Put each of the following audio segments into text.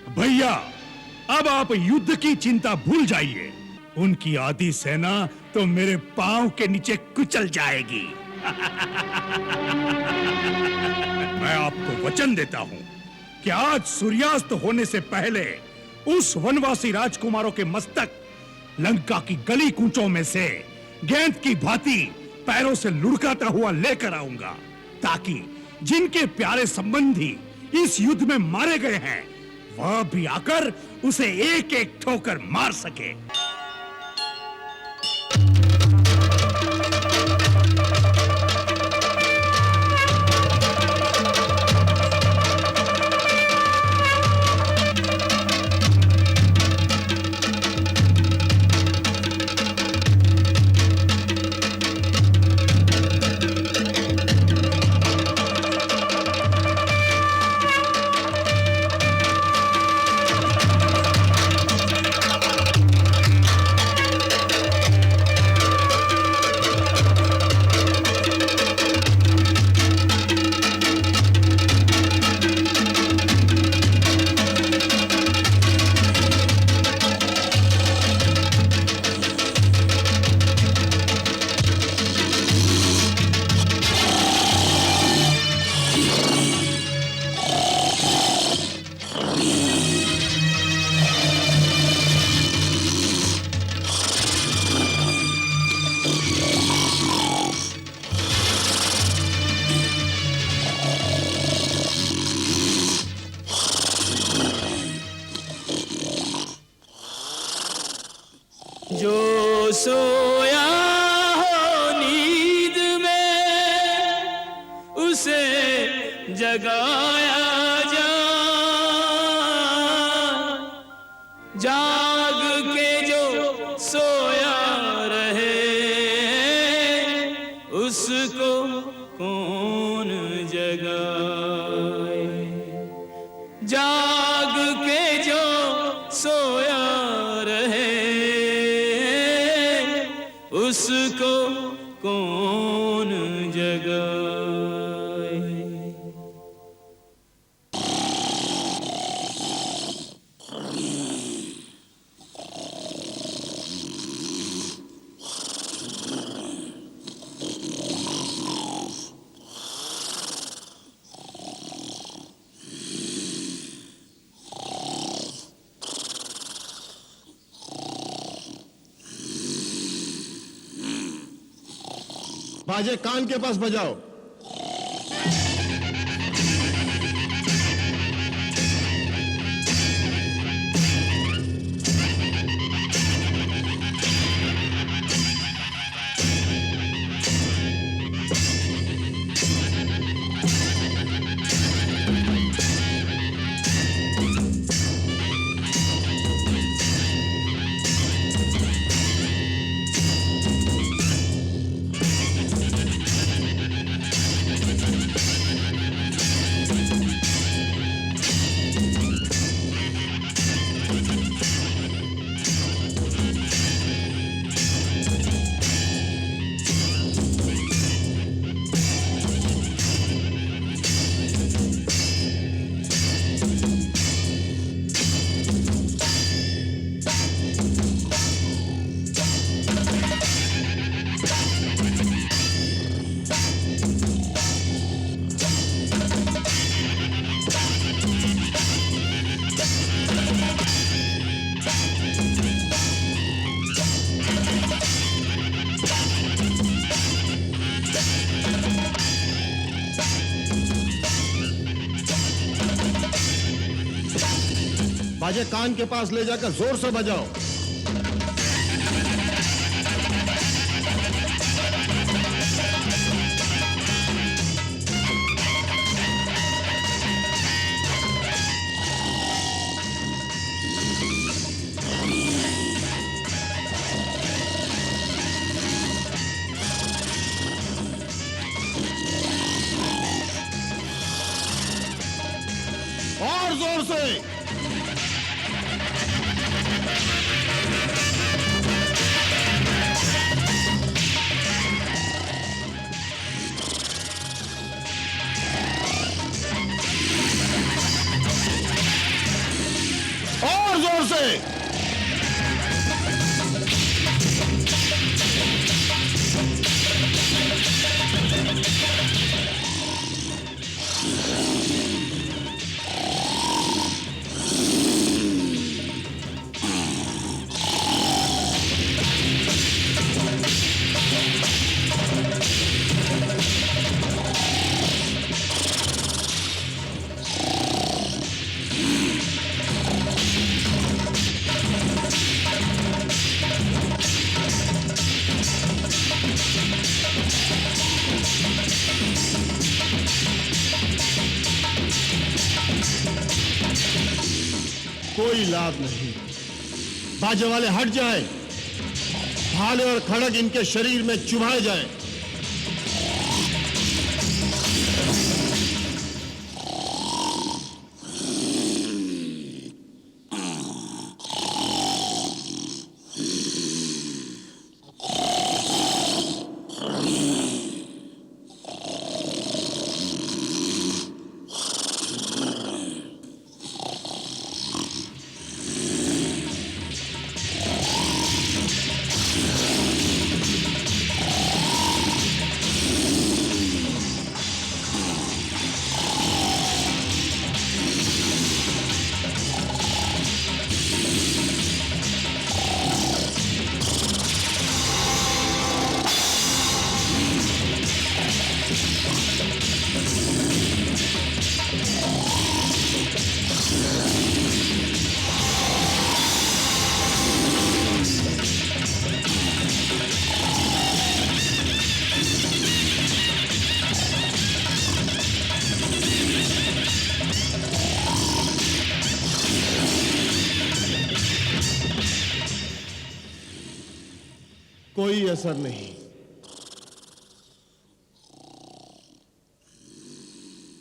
भैया, अब आप युद्ध की चिंता भूल जाइए। उनकी आधी सेना तो मेरे पांव के नीचे कुचल जाएगी। मैं आपको वचन देता हूं कि आज सूर्यास्त होने से पहले उस वनवासी राजकुमारों के मस्तक लंका की गली कूचों में से गेंद की भांति पैरों से लुढ़काता हुआ लेकर आऊंगा, ताकि जिनके प्यारे संबंधी इस युद्ध में मारे गए हैं वह भी आकर उसे एक एक ठोकर मार सके। जो सोया हो नींद में उसे जगाया जा, जाग के जो सोया रहे उसको कौन जगाए। जाग के जो सोया उसको कौन जगाए। बाजे कान के पास बजाओ। बाजे कान के पास ले जाकर जोर से बजाओ। और जोर से। और जोर से। कोई लाभ नहीं। बाजे वाले हट जाए, भाले और खड़ग इनके शरीर में चुभाए जाए। कोई असर नहीं।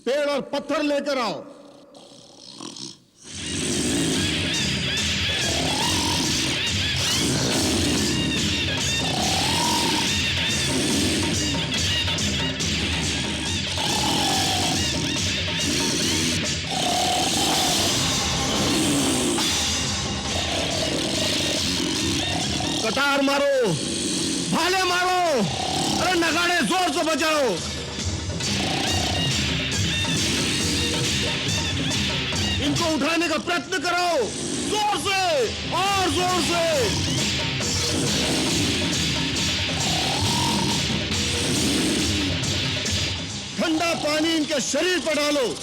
पेड़ और पत्थर लेकर आओ। कटार मारो, भाले मारो, अरे नगाड़े जोर से बजाओ। इनको उठाने का प्रयत्न करो, जोर से और जोर से। ठंडा पानी इनके शरीर पर डालो।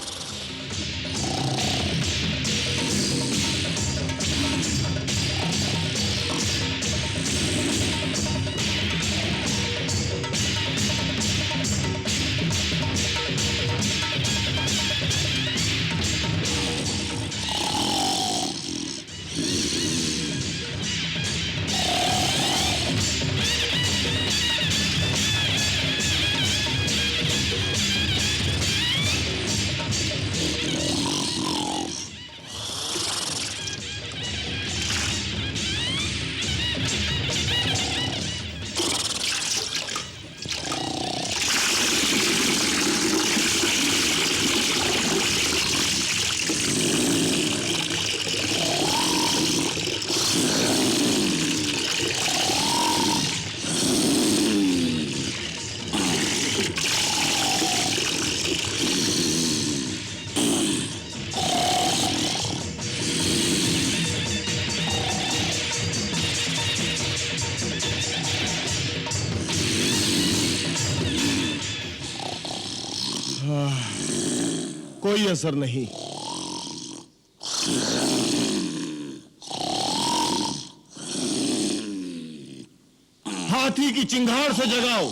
कोई असर नहीं। हाथी की चिंगार से जगाओ।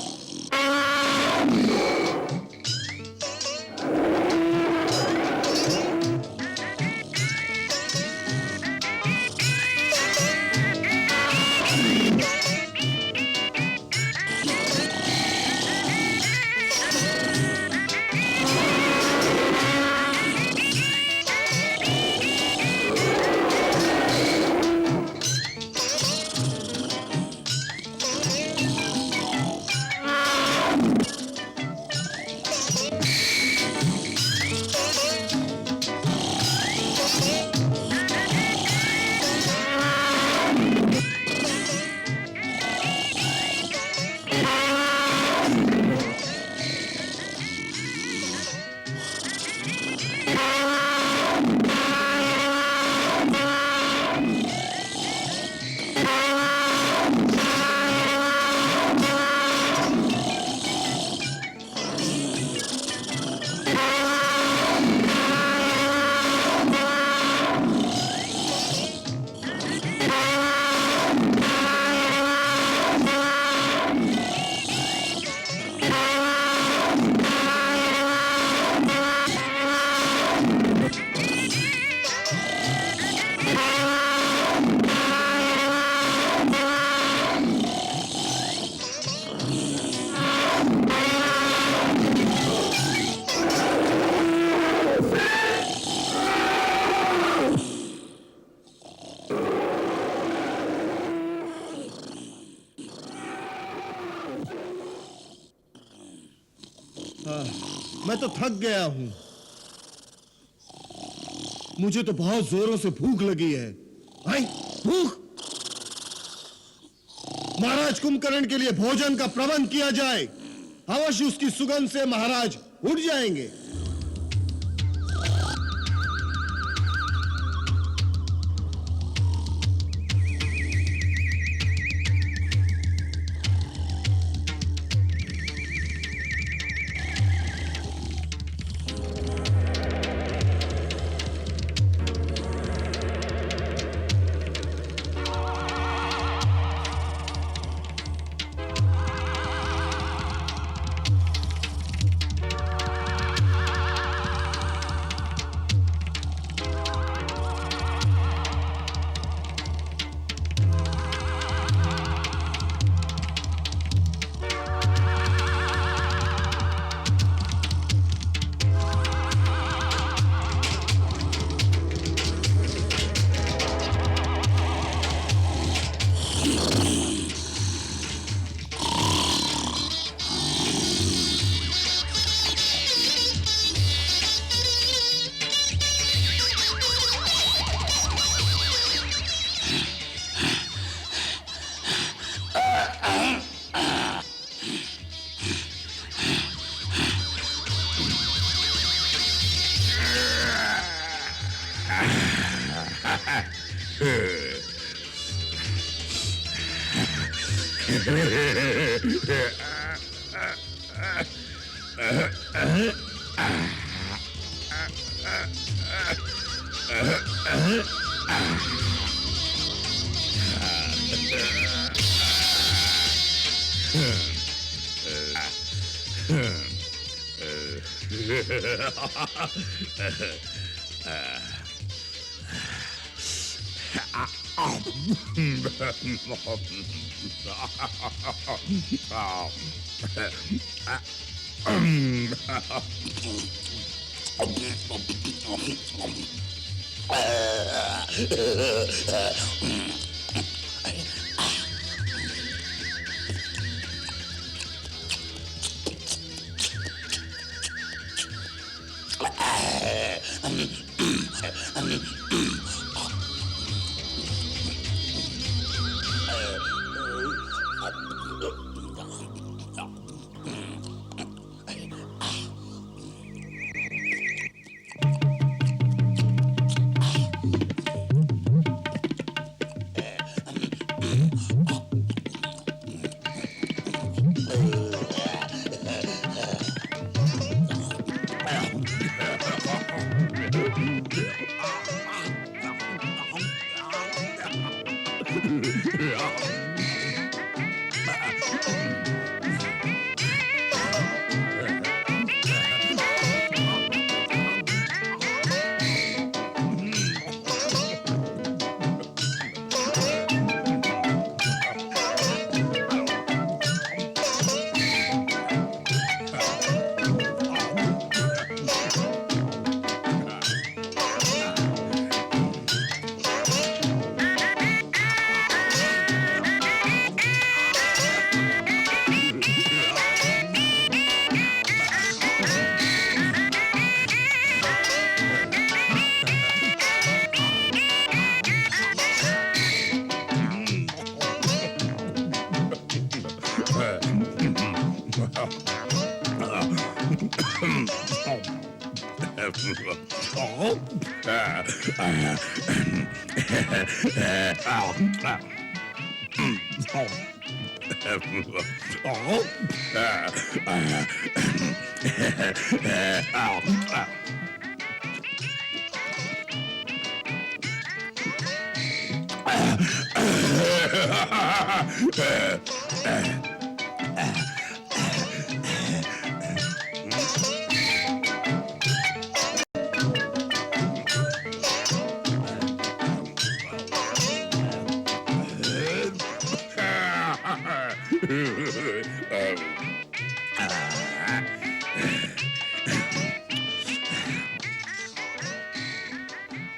मैं तो थक गया हूं। मुझे तो बहुत जोरों से भूख लगी है। आई भूख। महाराज कुंभकर्ण के लिए भोजन का प्रबंध किया जाए। अवश्य उसकी सुगंध से महाराज उठ जाएंगे।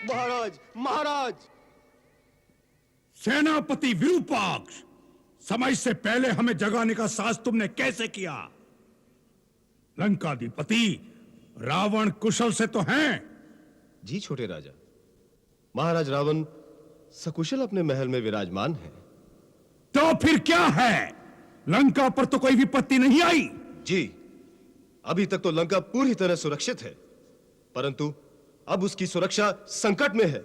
महाराज महाराज। सेनापति विरूपाक्ष, समय से पहले हमें जगाने का साहस तुमने कैसे किया? लंकाधिपति रावण कुशल से तो हैं। जी छोटे राजा, महाराज रावण सकुशल अपने महल में विराजमान है। तो फिर क्या है, लंका पर तो कोई विपत्ति नहीं आई। जी, अभी तक तो लंका पूरी तरह सुरक्षित है, परंतु अब उसकी सुरक्षा संकट में है।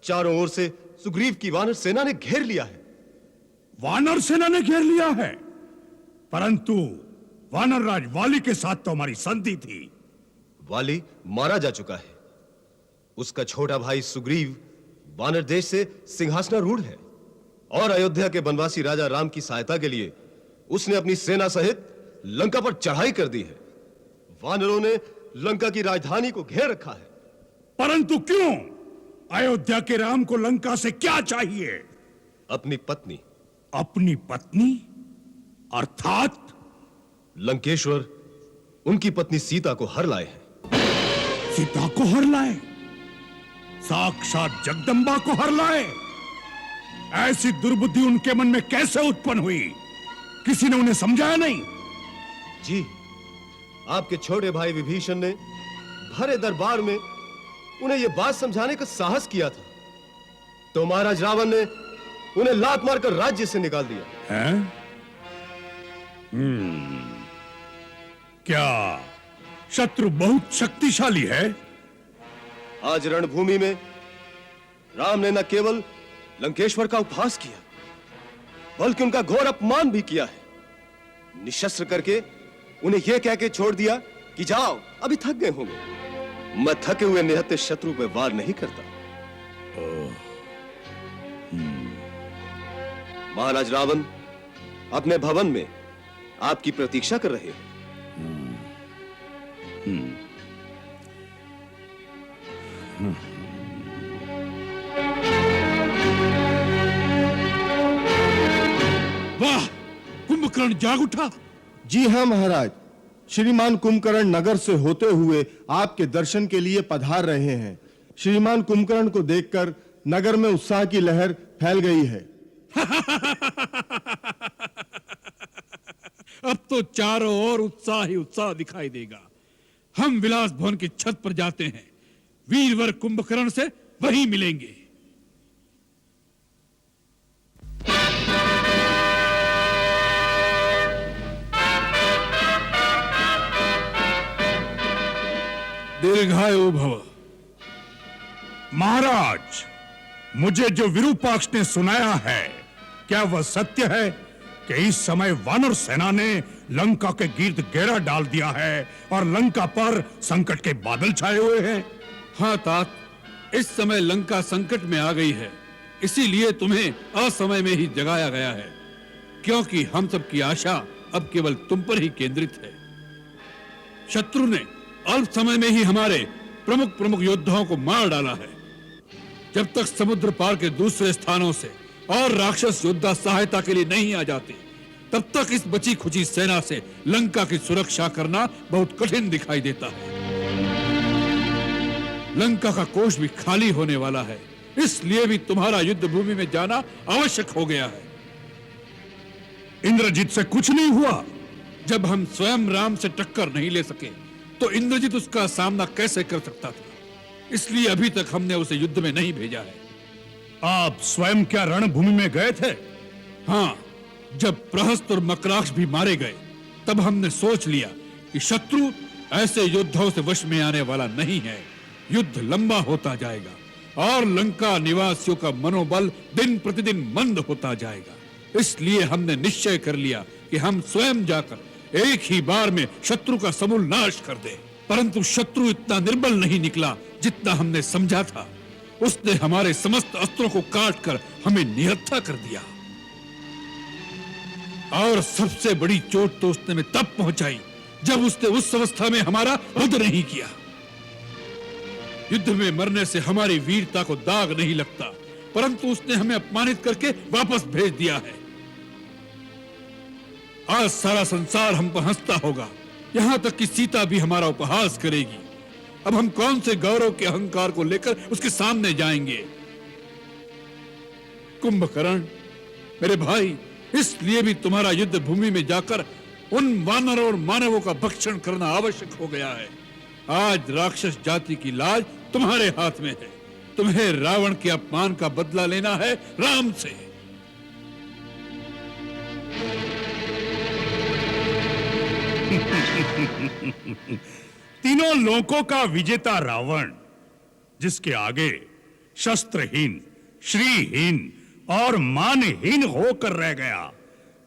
चारों ओर से सुग्रीव की वानर सेना ने घेर लिया है। वानर सेना ने घेर लिया है, परंतु वानर राज वाली के साथ तो हमारी संधि थी। वाली मारा जा चुका है। उसका छोटा भाई सुग्रीव वानर देश से सिंहासनारूढ़ है और अयोध्या के वनवासी राजा राम की सहायता के लिए उसने अपनी सेना सहित लंका पर चढ़ाई कर दी है। वानरों ने लंका की राजधानी को घेर रखा है। परंतु क्यों? अयोध्या के राम को लंका से क्या चाहिए? अपनी पत्नी। अपनी पत्नी अर्थात लंकेश्वर उनकी पत्नी सीता को हर लाए हैं। सीता को हर लाए? साक्षात जगदंबा को हर लाए? ऐसी दुर्बुद्धि उनके मन में कैसे उत्पन्न हुई? किसी ने उन्हें समझाया नहीं? जी, आपके छोटे भाई विभीषण ने भरे दरबार में उन्हें यह बात समझाने का साहस किया था, तो महाराज रावण ने उन्हें लात मारकर राज्य से निकाल दिया है? क्या शत्रु बहुत शक्तिशाली है? आज रणभूमि में राम ने न केवल लंकेश्वर का उपहास किया, बल्कि उनका घोर अपमान भी किया है। निशस्त्र करके उन्हें यह कह के छोड़ दिया कि जाओ, अभी थक गए होंगे। मैं थके हुए निहत्थे शत्रु पे वार नहीं करता। महाराज रावण अपने भवन में आपकी प्रतीक्षा कर रहे हैं। वाह, कुंभकर्ण जाग उठा। जी हां महाराज, श्रीमान कुंभकर्ण नगर से होते हुए आपके दर्शन के लिए पधार रहे हैं। श्रीमान कुंभकर्ण को देखकर नगर में उत्साह की लहर फैल गई है। अब तो चारों ओर उत्साह ही उत्साह दिखाई देगा। हम विलास भवन की छत पर जाते हैं, वीरवर कुंभकर्ण से वहीं मिलेंगे। दीर्घायु भव। महाराज, मुझे जो विरूपाक्ष ने सुनाया है, क्या वह सत्य है कि इस समय वानर सेना ने लंका के गिर्द घेरा डाल दिया है और लंका पर संकट के बादल छाए हुए हैं? हाँ तात, इस समय लंका संकट में आ गई है, इसीलिए तुम्हें असमय में ही जगाया गया है, क्योंकि हम सब की आशा अब केवल तुम पर ही केंद्रित है। शत्रु ने अल्प समय में ही हमारे प्रमुख योद्धाओं को मार डाला है। जब तक समुद्र पार के दूसरे स्थानों से और राक्षस योद्धा सहायता के लिए नहीं आ जाते, तब तक इस बची खुची सेना से लंका की सुरक्षा करना बहुत कठिन दिखाई देता है। लंका का कोष भी खाली होने वाला है, इसलिए भी तुम्हारा युद्ध भूमि में जाना आवश्यक हो गया है। इंद्रजीत से कुछ नहीं हुआ? जब हम स्वयं राम से टक्कर नहीं ले सके, तो इंद्रजीत उसका सामना कैसे कर सकता था? इसलिए अभी तक हमने उसे युद्ध में नहीं भेजा है। आप स्वयं क्या रणभूमि में गए थे? हाँ, जब प्रहस्त और मकराक्ष भी मारे गए, तब हमने सोच लिया कि शत्रु ऐसे योद्धाओं से वश में आने वाला नहीं है। युद्ध लंबा होता जाएगा और लंका निवासियों का मनोबल दिन प्रतिदिन मंद होता जाएगा। इसलिए हमने निश्चय कर लिया कि हम स्वयं जाकर एक ही बार में शत्रु का समूल नाश कर दें। परंतु शत्रु इतना निर्बल नहीं निकला जितना हमने समझा था। उसने हमारे समस्त अस्त्रों को काटकर हमें निहत्था कर दिया। और सबसे बड़ी चोट तो उसने में तब पहुंचाई जब उसने उस अवस्था में हमारा वध नहीं किया। युद्ध में मरने से हमारी वीरता को दाग नहीं लगता, परंतु उसने हमें अपमानित करके वापस भेज दिया है। आज सारा संसार हम पर हंसता होगा, यहां तक कि सीता भी हमारा उपहास करेगी। अब हम कौन से गौरव के अहंकार को लेकर उसके सामने जाएंगे? कुंभकर्ण मेरे भाई, इसलिए भी तुम्हारा युद्ध भूमि में जाकर उन वानरों और मानवों का भक्षण करना आवश्यक हो गया है। आज राक्षस जाति की लाज तुम्हारे हाथ में है। तुम्हें रावण के अपमान का बदला लेना है राम से। तीनों लोकों का विजेता रावण, जिसके आगे शस्त्रहीन, श्रीहीन और मानहीन होकर रह गया,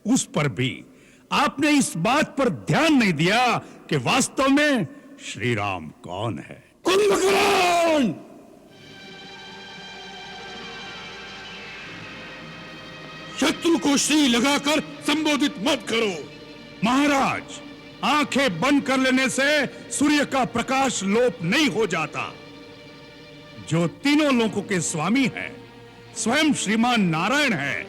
उस पर भी आपने इस बात पर ध्यान नहीं दिया कि वास्तव में श्री राम कौन है। कुंभकर्ण! शत्रु को श्री लगाकर संबोधित मत करो। महाराज, आंखें बंद कर लेने से सूर्य का प्रकाश लोप नहीं हो जाता। जो तीनों लोकों के स्वामी हैं, स्वयं श्रीमान नारायण है,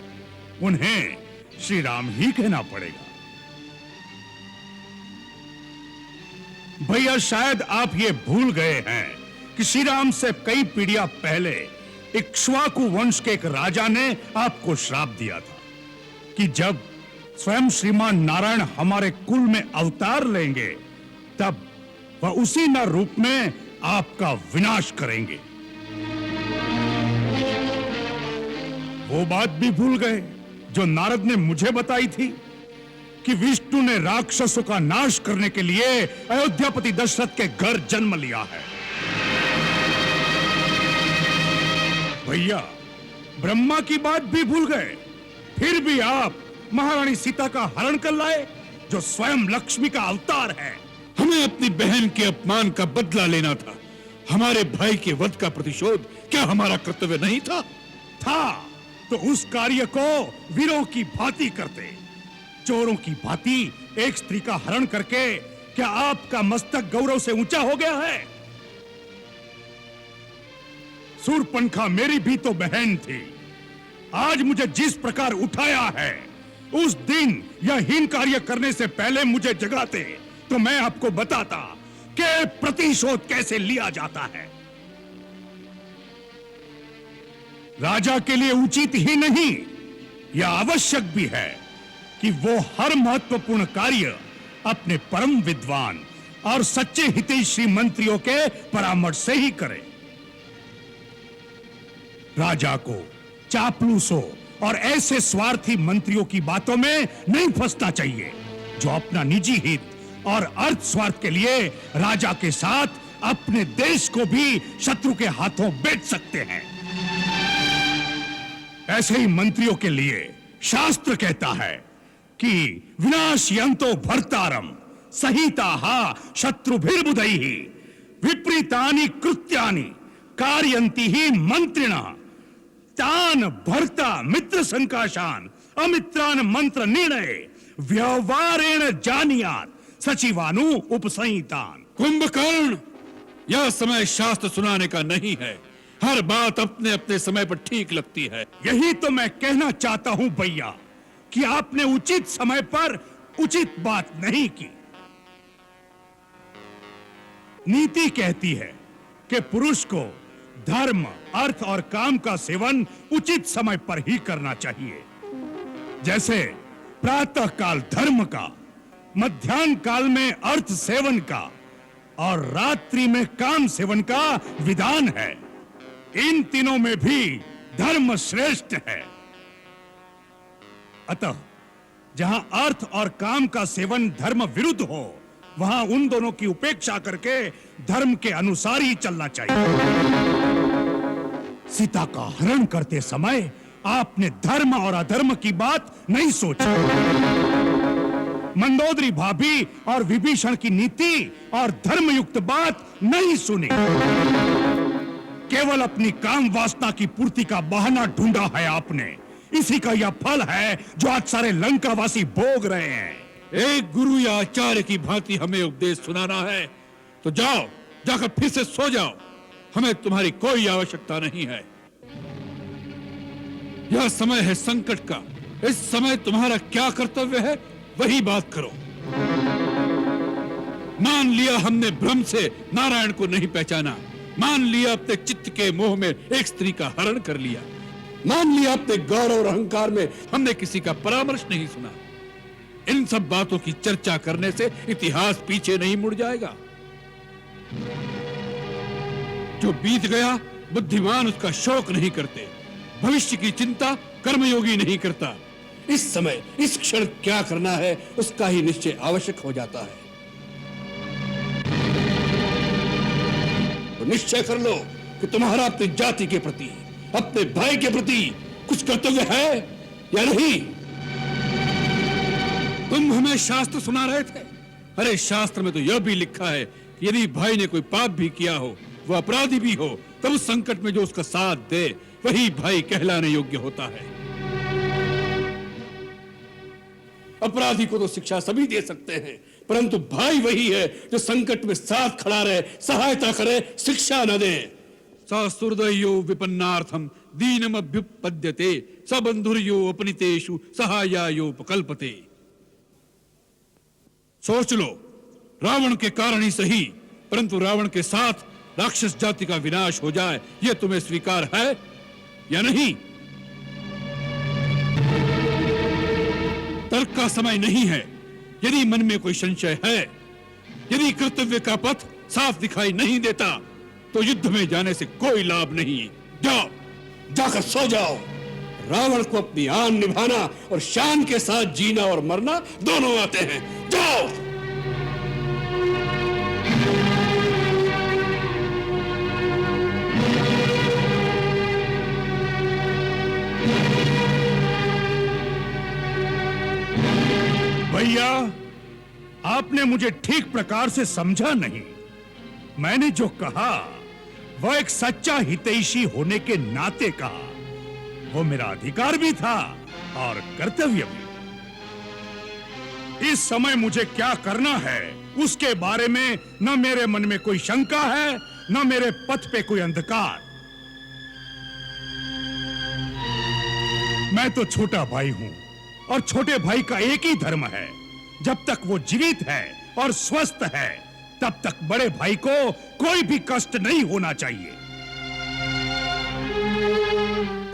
उन्हें श्री राम ही कहना पड़ेगा। भैया, शायद आप ये भूल गए हैं कि श्री राम से कई पीढ़ियां पहले इक्ष्वाकु वंश के एक राजा ने आपको श्राप दिया था कि जब स्वयं श्रीमान नारायण हमारे कुल में अवतार लेंगे, तब वह उसी न रूप में आपका विनाश करेंगे। वो बात भी भूल गए जो नारद ने मुझे बताई थी कि विष्णु ने राक्षसों का नाश करने के लिए अयोध्यापति दशरथ के घर जन्म लिया है। भैया, ब्रह्मा की बात भी भूल गए। फिर भी आप महारानी सीता का हरण कर लाए, जो स्वयं लक्ष्मी का अवतार है। हमें अपनी बहन के अपमान का बदला लेना था। हमारे भाई के वध का प्रतिशोध क्या हमारा कर्तव्य नहीं था? तो उस कार्य को वीरों की भांति करते। चोरों की भांति एक स्त्री का हरण करके क्या आपका मस्तक गौरव से ऊंचा हो गया है? सूर्पणखा मेरी भी तो बहन थी। आज मुझे जिस प्रकार उठाया है, उस दिन यह हीन कार्य करने से पहले मुझे जगाते तो मैं आपको बताता कि प्रतिशोध कैसे लिया जाता है। राजा के लिए उचित ही नहीं, यह आवश्यक भी है कि वो हर महत्वपूर्ण कार्य अपने परम विद्वान और सच्चे हितैषी मंत्रियों के परामर्श से ही करे। राजा को चापलूसों और ऐसे स्वार्थी मंत्रियों की बातों में नहीं फंसना चाहिए जो अपना निजी हित और अर्थ स्वार्थ के लिए राजा के साथ अपने देश को भी शत्रु के हाथों बेच सकते हैं। ऐसे ही मंत्रियों के लिए शास्त्र कहता है कि विनाशयन्तो भर्तारम सहिताहा शत्रुभिर्बुधैः विपरीतानि कृत्यानि कारयन्ति ही मंत्रिणा तान भर्ता मित्र संकाशान अमित्रान मंत्र निर्णय व्यवहारेण जानियात सचिवानु उपसंहितान। कुंभकर्ण, यह समय शास्त्र सुनाने का नहीं है। हर बात अपने अपने समय पर ठीक लगती है। यही तो मैं कहना चाहता हूं भैया कि आपने उचित समय पर उचित बात नहीं की। नीति कहती है कि पुरुष को धर्म, अर्थ और काम का सेवन उचित समय पर ही करना चाहिए। जैसे प्रातः काल धर्म का, मध्याह्न काल में अर्थ सेवन का और रात्रि में काम सेवन का विधान है। इन तीनों में भी धर्म श्रेष्ठ है। अतः जहां अर्थ और काम का सेवन धर्म विरुद्ध हो, वहां उन दोनों की उपेक्षा करके धर्म के अनुसार ही चलना चाहिए। सीता का हरण करते समय आपने धर्म और अधर्म की बात नहीं सोची। मंदोदरी भाभी और विभीषण की नीति और धर्मयुक्त बात नहीं सुनी। केवल अपनी काम वासना की पूर्ति का बहाना ढूंढा है आपने। इसी का यह फल है जो आज सारे लंकावासी भोग रहे हैं। एक गुरु या आचार्य की भांति हमें उपदेश सुनाना है तो जाओ, जाकर फिर से सो जाओ। हमें तुम्हारी कोई आवश्यकता नहीं है। यह समय है संकट का। इस समय तुम्हारा क्या कर्तव्य है, वही बात करो। मान लिया हमने भ्रम से नारायण को नहीं पहचाना, मान लिया अपने चित्त के मोह में एक स्त्री का हरण कर लिया, मान लिया अपने गौरव और अहंकार में हमने किसी का परामर्श नहीं सुना। इन सब बातों की चर्चा करने से इतिहास पीछे नहीं मुड़ जाएगा। जो बीत गया बुद्धिमान उसका शोक नहीं करते, भविष्य की चिंता कर्मयोगी नहीं करता। इस समय इस क्षण क्या करना है उसका ही निश्चय आवश्यक हो जाता है। तो निश्चय कर लो कि तुम्हारा अपनी जाति के प्रति, अपने भाई के प्रति कुछ कर्तव्य है या नहीं। तुम हमें शास्त्र सुना रहे थे। अरे शास्त्र में तो यह भी लिखा है कि यदि भाई ने कोई पाप भी किया हो, वह अपराधी भी हो, तब उस संकट में जो उसका साथ दे वही भाई कहलाने योग्य होता है। अपराधी को तो शिक्षा सभी दे सकते हैं, परंतु भाई वही है जो संकट में साथ खड़ा रहे, सहायता करे, शिक्षा न दे। ससुहृदयो विपन्नार्थम दीनमभ्युपद्यते सबंधुर्यो अपनितेषु सहायायोपकल्पते। सोच लो, रावण के कारण ही सही, परंतु रावण के साथ राक्षस जाति का विनाश हो जाए, यह तुम्हें स्वीकार है या नहीं? तर्क का समय नहीं है। यदि मन में कोई संशय है, यदि कर्तव्य का पथ साफ दिखाई नहीं देता, तो युद्ध में जाने से कोई लाभ नहीं। जाओ, जाकर सो जाओ। रावण को अपनी आन निभाना और शान के साथ जीना और मरना दोनों आते हैं। जाओ। भैया, आपने मुझे ठीक प्रकार से समझा नहीं। मैंने जो कहा वह एक सच्चा हितैषी होने के नाते कहा। वो मेरा अधिकार भी था और कर्तव्य भी। इस समय मुझे क्या करना है उसके बारे में न मेरे मन में कोई शंका है, न मेरे पथ पे कोई अंधकार। मैं तो छोटा भाई हूं और छोटे भाई का एक ही धर्म है। जब तक वो जीवित है और स्वस्थ है, तब तक बड़े भाई को कोई भी कष्ट नहीं होना चाहिए।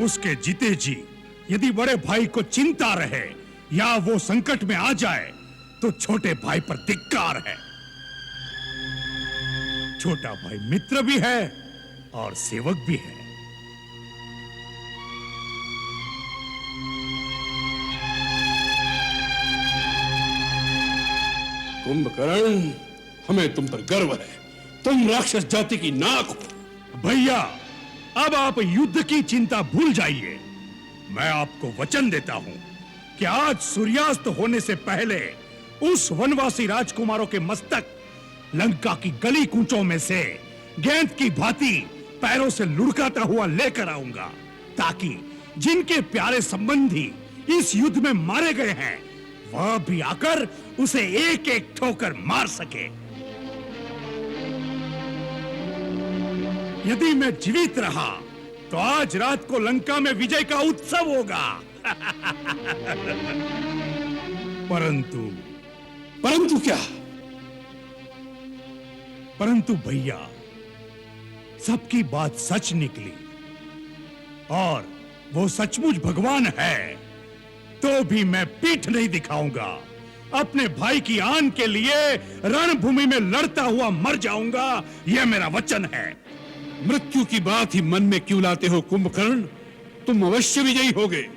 उसके जीते जी यदि बड़े भाई को चिंता रहे या वो संकट में आ जाए, तो छोटे भाई पर धिक्कार है। छोटा भाई मित्र भी है और सेवक भी है। कुंभकर्ण, हमें तुम पर गर्व है। तुम राक्षस जाति की नाक हो। भैया, अब आप युद्ध की चिंता भूल जाइए। मैं आपको वचन देता हूं कि आज सूर्यास्त होने से पहले उस वनवासी राजकुमारों के मस्तक लंका की गली कूचों में से गेंद की भांति पैरों से लुढ़काता हुआ लेकर आऊंगा, ताकि जिनके प्यारे संबंधी इस युद्ध में मारे गए हैं, वह भी आकर उसे एक एक ठोकर मार सके। यदि मैं जीवित रहा तो आज रात को लंका में विजय का उत्सव होगा। परंतु क्या? परंतु भैया, सबकी बात सच निकली और वो सचमुच भगवान है, तो भी मैं पीठ नहीं दिखाऊंगा। अपने भाई की आन के लिए रणभूमि में लड़ता हुआ मर जाऊंगा, यह मेरा वचन है। मृत्यु की बात ही मन में क्यों लाते हो कुंभकर्ण? तुम अवश्य विजयी होगे।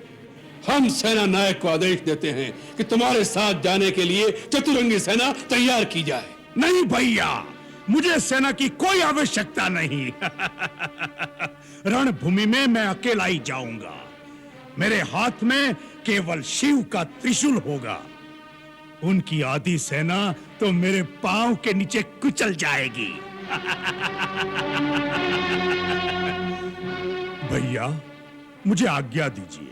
हम सेना नायक को आदेश देते हैं कि तुम्हारे साथ जाने के लिए चतुरंगी सेना तैयार की जाए। नहीं भैया, मुझे सेना की कोई आवश्यकता नहीं। रणभूमि में मैं अकेला ही जाऊंगा। मेरे हाथ में केवल शिव का त्रिशूल होगा। उनकी आधी सेना तो मेरे पांव के नीचे कुचल जाएगी। भैया, मुझे आज्ञा दीजिए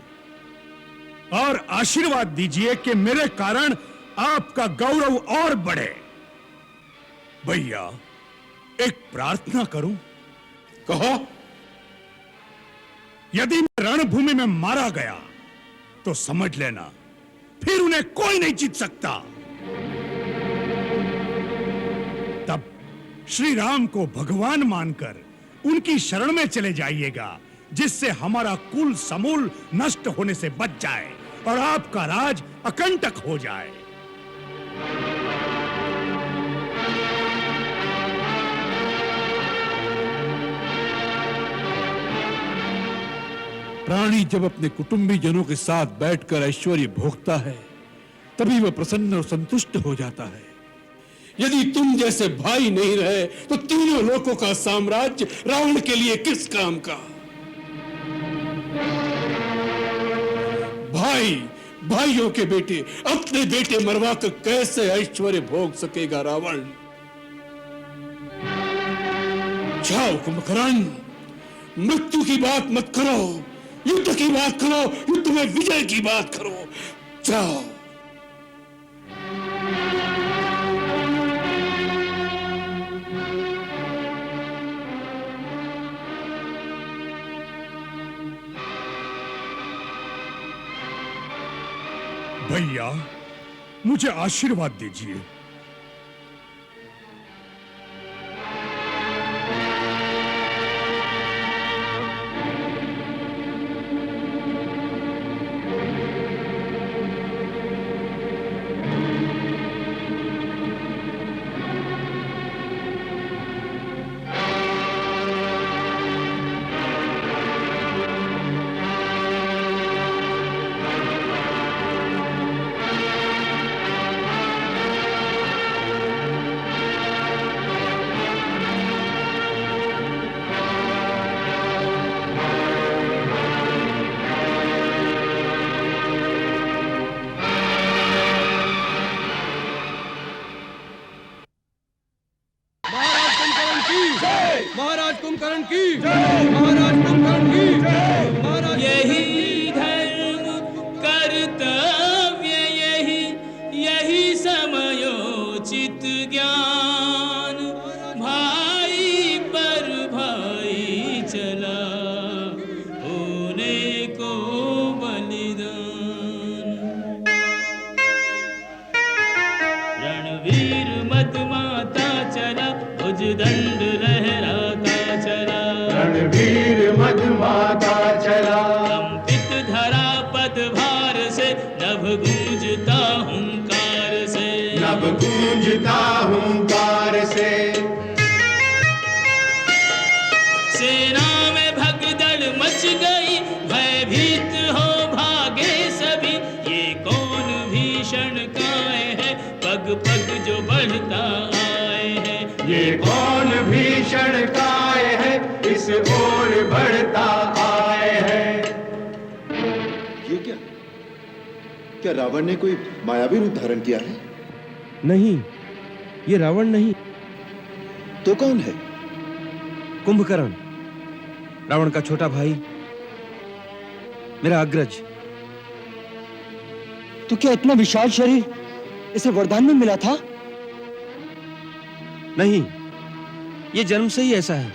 और आशीर्वाद दीजिए कि मेरे कारण आपका गौरव और बढ़े। भैया, एक प्रार्थना करूं? कहो। यदि मैं रणभूमि में मारा गया तो समझ लेना फिर उन्हें कोई नहीं जीत सकता। तब श्री राम को भगवान मानकर उनकी शरण में चले जाइएगा, जिससे हमारा कुल समूल नष्ट होने से बच जाए और आपका राज अकंटक हो जाए। प्राणी जब अपने कुटुंबी जनों के साथ बैठकर ऐश्वर्य भोगता है तभी वह प्रसन्न और संतुष्ट हो जाता है। यदि तुम जैसे भाई नहीं रहे तो तीनों लोकों का साम्राज्य रावण के लिए किस काम का? भाई भाइयों के बेटे अपने बेटे मरवा कर कैसे ऐश्वर्य भोग सकेगा रावण? जाओ कुंभकर्ण, मृत्यु की बात मत करो, युद्ध की बात करो, युद्ध में विजय की बात करो। जाओ। भैया, मुझे आशीर्वाद दीजिए। महाराज कुंभकर्ण की जय, महाराज कुंभकर्ण की जय, महाराज। यही धर्म कर्तव्य, यही समयोचित ज्ञान, भाई पर भाई चला होने को बलिदान। रणवीर मदमाता चला, भुजदंड लहराता चला, रणवीर मदमाता चला, कंपित धरा पदभार से, नभ गूंजता हुंकार से, नभ गूंजता हुंकार से। सेना में भगदड़ मच गई, भयभीत हो भागे सभी। ये कौन भीषण काय है, पग पग जो बढ़ता आए है। ये कौन भीषण काय है, इस ओर बढ़ता आए है। ये क्या? क्या रावण ने कोई मायावी रूप धारण किया है? नहीं, ये रावण नहीं, तो कौन है? कुंभकर्ण, रावण का छोटा भाई, मेरा अग्रज। तो क्या इतना विशाल शरीर इसे वरदान में मिला था? नहीं, ये जन्म से ही ऐसा है।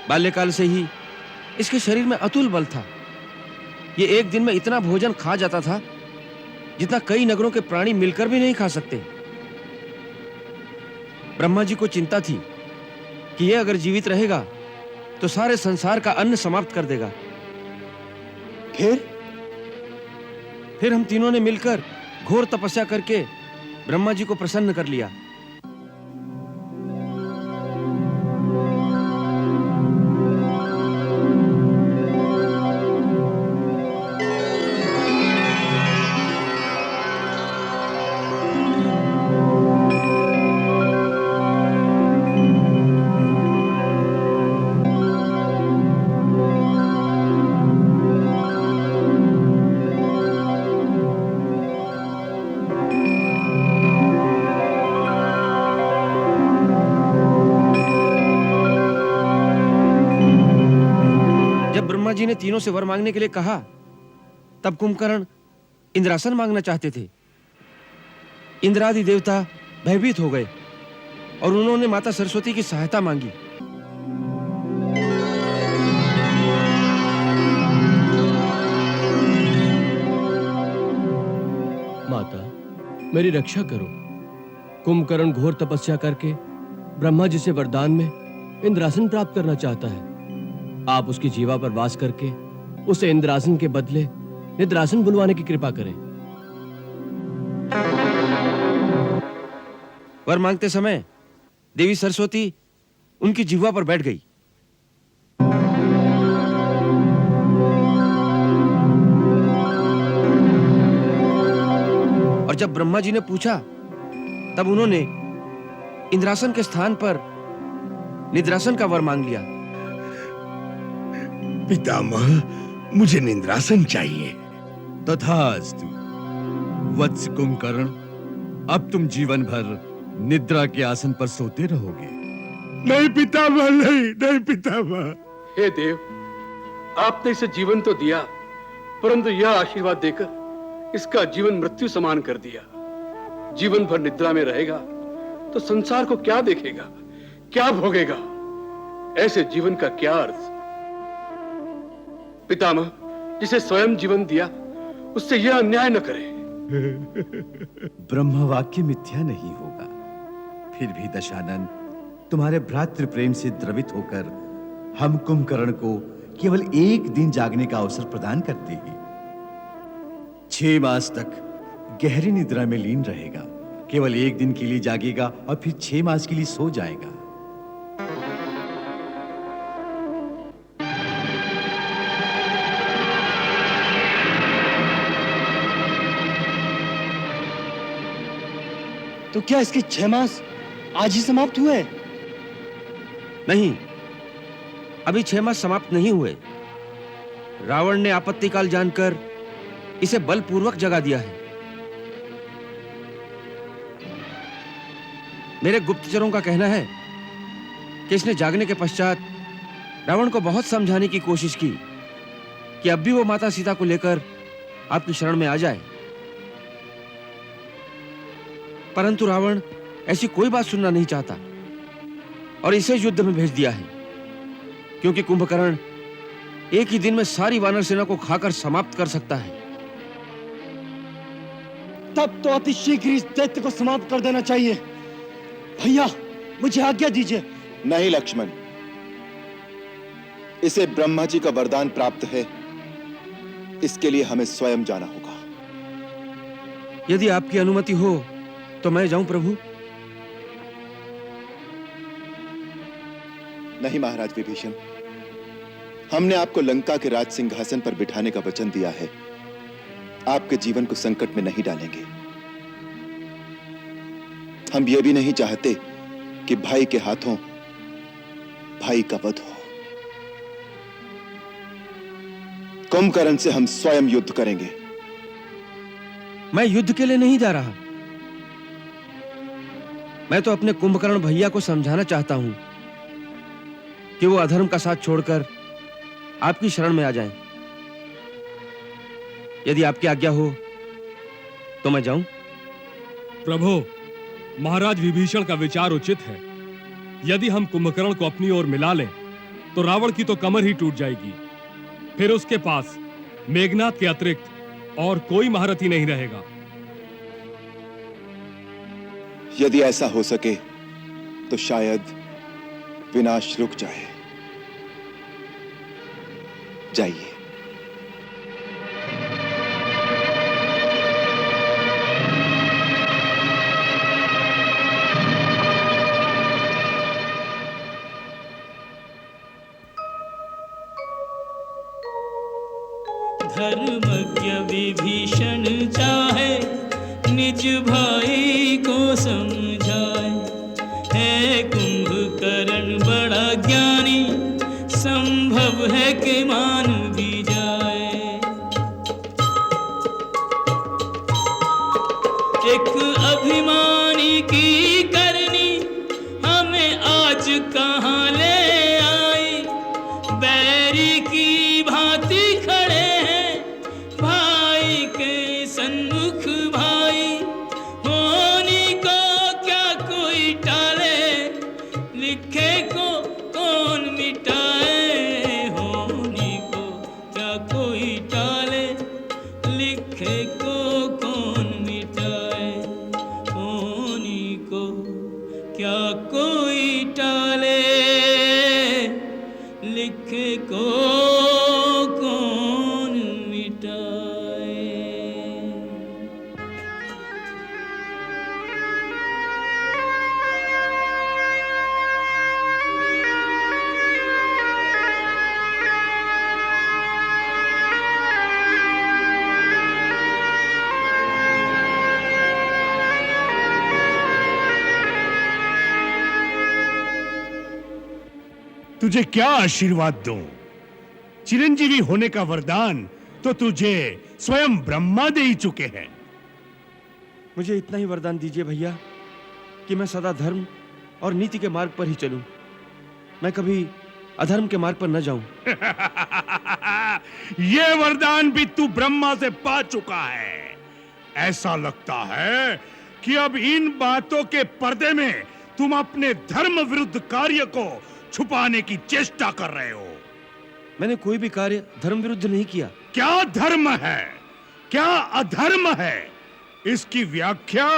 बाल्यकाल से ही इसके शरीर में अतुल बल था। ये एक दिन में इतना भोजन खा जाता था जितना कई नगरों के प्राणी मिलकर भी नहीं खा सकते। ब्रह्मा जी को चिंता थी कि ये अगर जीवित रहेगा तो सारे संसार का अन्न समाप्त कर देगा। फिर हम तीनों ने मिलकर घोर तपस्या करके ब्रह्मा जी को प्रसन्न कर लिया। ब्रह्मा जी ने तीनों से वर मांगने के लिए कहा तब कुंभकर्ण इंद्रासन मांगना चाहते थे। इंद्रादि देवता भयभीत हो गए और उन्होंने माता सरस्वती की सहायता मांगी। माता, मेरी रक्षा करो। कुंभकर्ण घोर तपस्या करके ब्रह्मा जी से वरदान में इंद्रासन प्राप्त करना चाहता है। आप उसकी जीवा पर वास करके उसे इंद्रासन के बदले निद्रासन बुलवाने की कृपा करें। वर मांगते समय देवी सरस्वती उनकी जिह्वा पर बैठ गई। जब ब्रह्मा जी ने पूछा तब उन्होंने इंद्रासन के स्थान पर निद्रासन का वर मांग लिया। पितामह, मुझे निंद्रासन चाहिए। तथास्तु वत्स कुंभकर्ण, अब तुम जीवन भर निद्रा के आसन पर सोते रहोगे। नहीं पितामह, नहीं पितामह। हे देव, आपने इसे जीवन तो दिया, परंतु यह आशीर्वाद देकर इसका जीवन मृत्यु समान कर दिया। जीवन भर निद्रा में रहेगा तो संसार को क्या देखेगा, क्या भोगेगा? ऐसे जीवन का क्या अर्थ? पितामह, जिसे स्वयं जीवन दिया उससे यह अन्याय न करे। ब्रह्म वाक्य मिथ्या नहीं होगा। फिर भी दशानन, तुम्हारे भ्रातृ प्रेम से द्रवित होकर हम कुंभकर्ण को केवल एक दिन जागने का अवसर प्रदान करते हैं। 6 मास तक गहरी निद्रा में लीन रहेगा। केवल एक दिन के लिए जागेगा और फिर 6 मास के लिए सो जाएगा। तो क्या इसके 6 मास आज ही समाप्त हुए? नहीं, अभी 6 मास समाप्त नहीं हुए। रावण ने आपत्तिकाल जानकर इसे बलपूर्वक जगा दिया है। मेरे गुप्तचरों का कहना है कि इसने जागने के पश्चात रावण को बहुत समझाने की कोशिश की कि अब भी वो माता सीता को लेकर आपकी शरण में आ जाए, परंतु रावण ऐसी कोई बात सुनना नहीं चाहता और इसे युद्ध में भेज दिया है, क्योंकि कुंभकर्ण एक ही दिन में सारी वानर सेना को खाकर समाप्त कर सकता है। तब तो अति शीघ्र इस दैत्य को समाप्त कर देना चाहिए। भैया, मुझे आज्ञा दीजिए। नहीं लक्ष्मण, इसे ब्रह्मा जी का वरदान प्राप्त है, इसके लिए हमें स्वयं जाना होगा। यदि आपकी अनुमति हो तो मैं जाऊं प्रभु? नहीं महाराज विभीषण, हमने आपको लंका के राज सिंहासन पर बिठाने का वचन दिया है। आपके जीवन को संकट में नहीं डालेंगे। हम यह भी नहीं चाहते कि भाई के हाथों भाई का वध हो। कुंभकर्ण से हम स्वयं युद्ध करेंगे। मैं युद्ध के लिए नहीं जा रहा। मैं तो अपने कुंभकर्ण भैया को समझाना चाहता हूं कि वो अधर्म का साथ छोड़कर आपकी शरण में आ जाएं। यदि आपकी आज्ञा हो तो मैं जाऊं? प्रभु, महाराज विभीषण का विचार उचित है। यदि हम कुंभकर्ण को अपनी ओर मिला लें तो रावण की तो कमर ही टूट जाएगी। फिर उसके पास मेघनाद के अतिरिक्त और कोई महारथी नहीं रहेगा। यदि ऐसा हो सके तो शायद विनाश रुक जाए। जाइए। धर्मज्ञ विभीषण चाहे निज भाई को समझाए। है कुंभकर्ण बड़ा ज्ञानी, संभव है कि मान भी जाए। एक अभिमानी की करनी हमें आज कहाँ ले आई। बैरी की भांति खड़े हैं भाई के सन्मुख भाई। होनी को क्या कोई टाले, लिखे को कौन मिटाए। होनी को क्या कोई टाले, लिखे को कौन मिटाए। होनी को क्या कोई टाले, लिखे को कौन मिटाए। तुझे क्या आशीर्वाद दूं? चिरंजीवी होने का वरदान तो तुझे स्वयं ब्रह्मा दे ही चुके हैं। मुझे इतना ही वरदान दीजिए भैया कि मैं सदा धर्म और नीति के मार्ग पर ही चलूं। मैं कभी अधर्म के मार्ग पर न जाऊं। ये वरदान भी तू ब्रह्मा से पा चुका है। ऐसा लगता है कि अब इन बातों के पर्दे में तुम अपने धर्म विरुद्ध कार्य को छुपाने की चेष्टा कर रहे हो। मैंने कोई भी कार्य धर्म विरुद्ध नहीं किया। क्या धर्म है, क्या अधर्म है, इसकी व्याख्या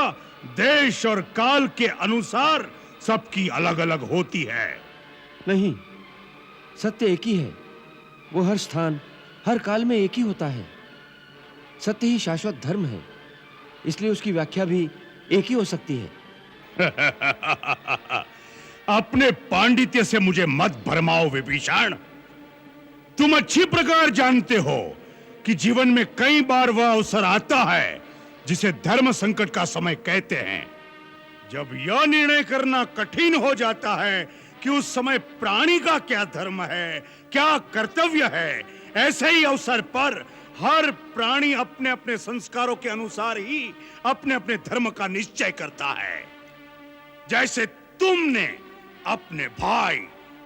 देश और काल के अनुसार सबकी अलग अलग होती है। नहीं, सत्य एक ही है। वो हर स्थान हर काल में एक ही होता है। सत्य ही शाश्वत धर्म है, इसलिए उसकी व्याख्या भी एक ही हो सकती है। अपने पांडित्य से मुझे मत भरमाओ विभीषण। तुम अच्छी प्रकार जानते हो कि जीवन में कई बार वह अवसर आता है जिसे धर्म संकट का समय कहते हैं। जब यह निर्णय करना कठिन हो जाता है कि उस समय प्राणी का क्या धर्म है, क्या कर्तव्य है, ऐसे ही अवसर पर हर प्राणी अपने अपने संस्कारों के अनुसार ही अपने अपने धर्म का निश्चय करता है। जैसे तुमने अपने भाई,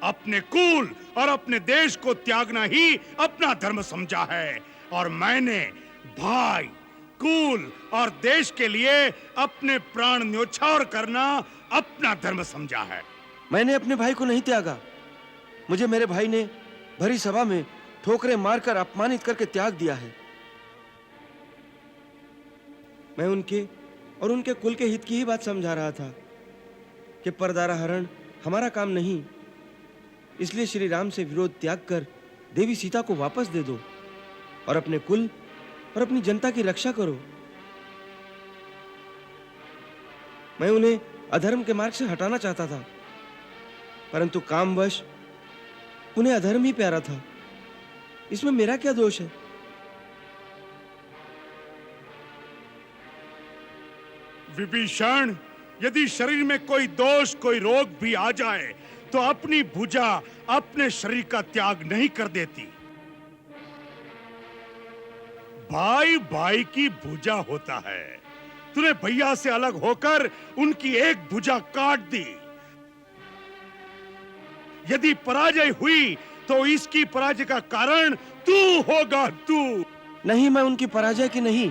अपने कुल और अपने देश को त्यागना ही अपना धर्म समझा है, और मैंने भाई, कुल और देश के लिए अपने प्राण न्योछावर करना अपना धर्म समझा है। मैंने अपने भाई को नहीं त्यागा। मुझे मेरे भाई ने भरी सभा में ठोकरें मारकर अपमानित करके त्याग दिया है। मैं उनके और उनके कुल के हित की ही बात समझा रहा था कि परदारा हरण हमारा काम नहीं, इसलिए श्री राम से विरोध त्याग कर देवी सीता को वापस दे दो और अपने कुल और अपनी जनता की रक्षा करो। मैं उन्हें अधर्म के मार्ग से हटाना चाहता था, परंतु कामवश उन्हें अधर्म ही प्यारा था। इसमें मेरा क्या दोष है? विभीषण, यदि शरीर में कोई दोष, कोई रोग भी आ जाए तो अपनी भुजा अपने शरीर का त्याग नहीं कर देती। भाई भाई की भुजा होता है। तूने भैया से अलग होकर उनकी एक भुजा काट दी। यदि पराजय हुई तो इसकी पराजय का कारण तू होगा, तू। नहीं, मैं उनकी पराजय की नहीं,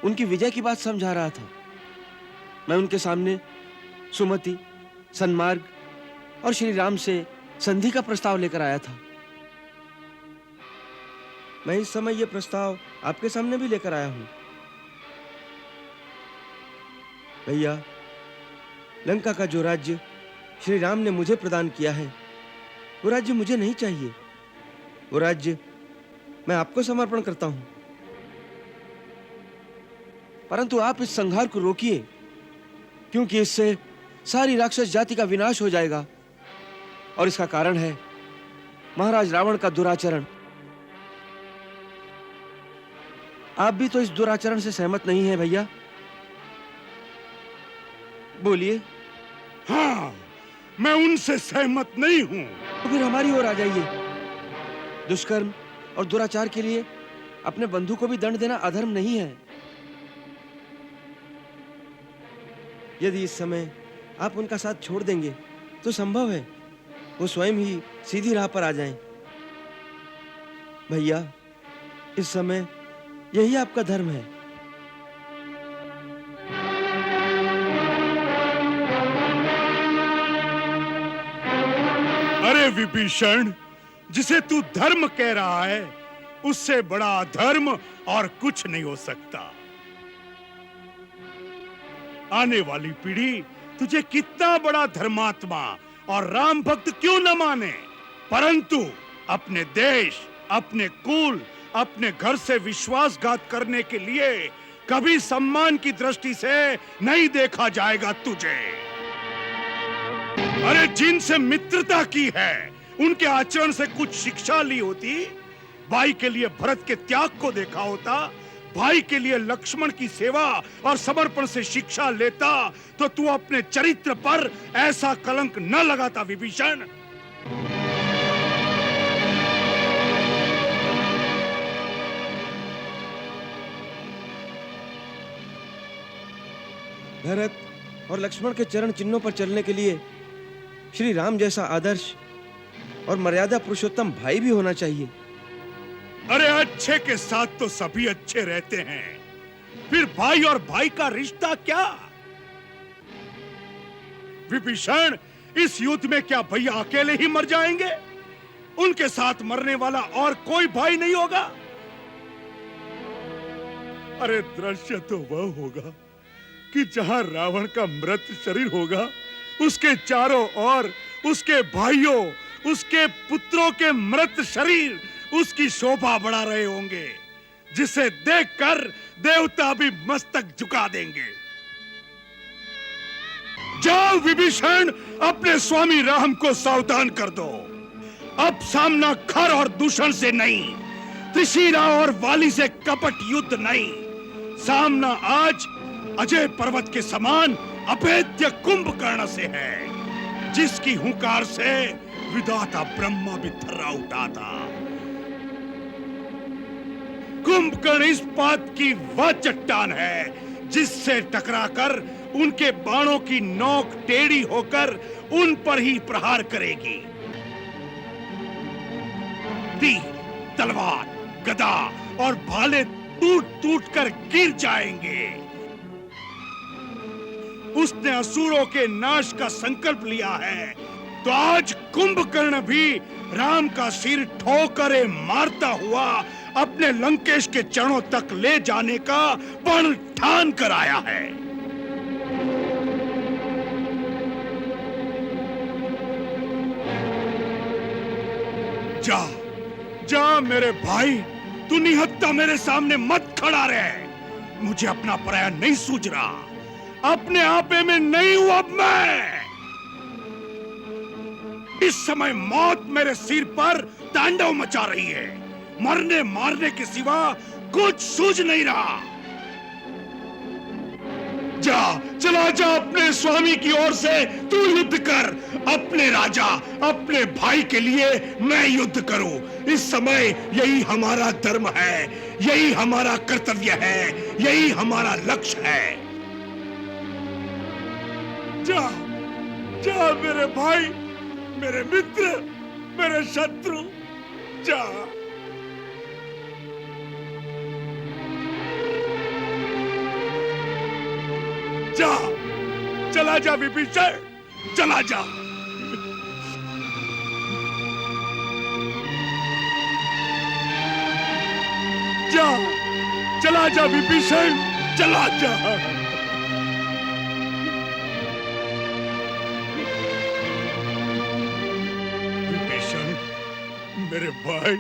उनकी विजय की बात समझा रहा था। मैं उनके सामने सुमति, सन्मार्ग और श्री राम से संधि का प्रस्ताव लेकर आया था। मैं इस समय यह प्रस्ताव आपके सामने भी लेकर आया हूं। भैया, लंका का जो राज्य श्री राम ने मुझे प्रदान किया है, वो राज्य मुझे नहीं चाहिए। वो राज्य मैं आपको समर्पण करता हूं। परंतु आप इस संहार को रोकिए, क्योंकि इससे सारी राक्षस जाति का विनाश हो जाएगा, और इसका कारण है महाराज रावण का दुराचरण। आप भी तो इस दुराचरण से सहमत नहीं है भैया? बोलिए। हाँ, मैं उनसे सहमत नहीं हूं। तो फिर हमारी ओर आ जाइए। दुष्कर्म और दुराचार के लिए अपने बंधु को भी दंड देना अधर्म नहीं है। यदि इस समय आप उनका साथ छोड़ देंगे तो संभव है वो स्वयं ही सीधी राह पर आ जाएं। भैया, इस समय यही आपका धर्म है। अरे विभीषण, जिसे तू धर्म कह रहा है, उससे बड़ा अधर्म और कुछ नहीं हो सकता। आने वाली पीढ़ी तुझे कितना बड़ा धर्मात्मा और राम भक्त क्यों न माने, परंतु अपने देश, अपने कुल, अपने घर से विश्वासघात करने के लिए कभी सम्मान की दृष्टि से नहीं देखा जाएगा तुझे। अरे जिनसे मित्रता की है, उनके आचरण से कुछ शिक्षा ली होती, भाई के लिए भरत के त्याग को देखा होता, भाई के लिए लक्ष्मण की सेवा और समर्पण से शिक्षा लेता, तो तू अपने चरित्र पर ऐसा कलंक न लगाता विभीषण। भरत और लक्ष्मण के चरण चिन्हों पर चलने के लिए श्री राम जैसा आदर्श और मर्यादा पुरुषोत्तम भाई भी होना चाहिए। अरे अच्छे के साथ तो सभी अच्छे रहते हैं, फिर भाई और भाई का रिश्ता क्या? विभीषण, इस युद्ध में क्या भैया अकेले ही मर जाएंगे? उनके साथ मरने वाला और कोई भाई नहीं होगा? अरे दृश्य तो वह होगा कि जहां रावण का मृत शरीर होगा, उसके चारों ओर उसके भाइयों, उसके पुत्रों के मृत शरीर उसकी शोभा बढ़ा रहे होंगे, जिसे देखकर देवता भी मस्तक झुका देंगे। जाओ विभीषण, अपने स्वामी राम को सावधान कर दो। अब सामना खर और दूषण से नहीं, त्रिशीला और वाली से कपट युद्ध नहीं, सामना आज अजय पर्वत के समान अभेद्य कुंभकर्ण से है, जिसकी हुंकार से विधाता ब्रह्मा भी थर्रा उठा था। कुंभकर्ण इस बात की वह चट्टान है जिससे टकराकर उनके बाणों की नोक टेढ़ी होकर उन पर ही प्रहार करेगी। तीर, तलवार, गदा और भाले टूट-टूट कर गिर जाएंगे। उसने असुरों के नाश का संकल्प लिया है, तो आज कुंभकर्ण भी राम का सिर ठोकरे मारता हुआ अपने लंकेश के चरणों तक ले जाने का प्रण ठान कर आया है। जा, जा मेरे भाई, तू निहत्था मेरे सामने मत खड़ा रहे। मुझे अपना पराया नहीं सूझ रहा, अपने आपे में नहीं हूं अब मैं। इस समय मौत मेरे सिर पर तांडव मचा रही है, मरने मारने के सिवा कुछ सूझ नहीं रहा। जा, चला जा अपने स्वामी की ओर से तू युद्ध कर। अपने राजा, अपने भाई के लिए मैं युद्ध करूं। इस समय यही हमारा धर्म है, यही हमारा कर्तव्य है, यही हमारा लक्ष्य है। जा, जा मेरे भाई, मेरे मित्र, मेरे शत्रु, जा। जा, चला जा विभीषण, चला जा। जा, चला जा विभीषण, चला जा। विभीषण, मेरे भाई,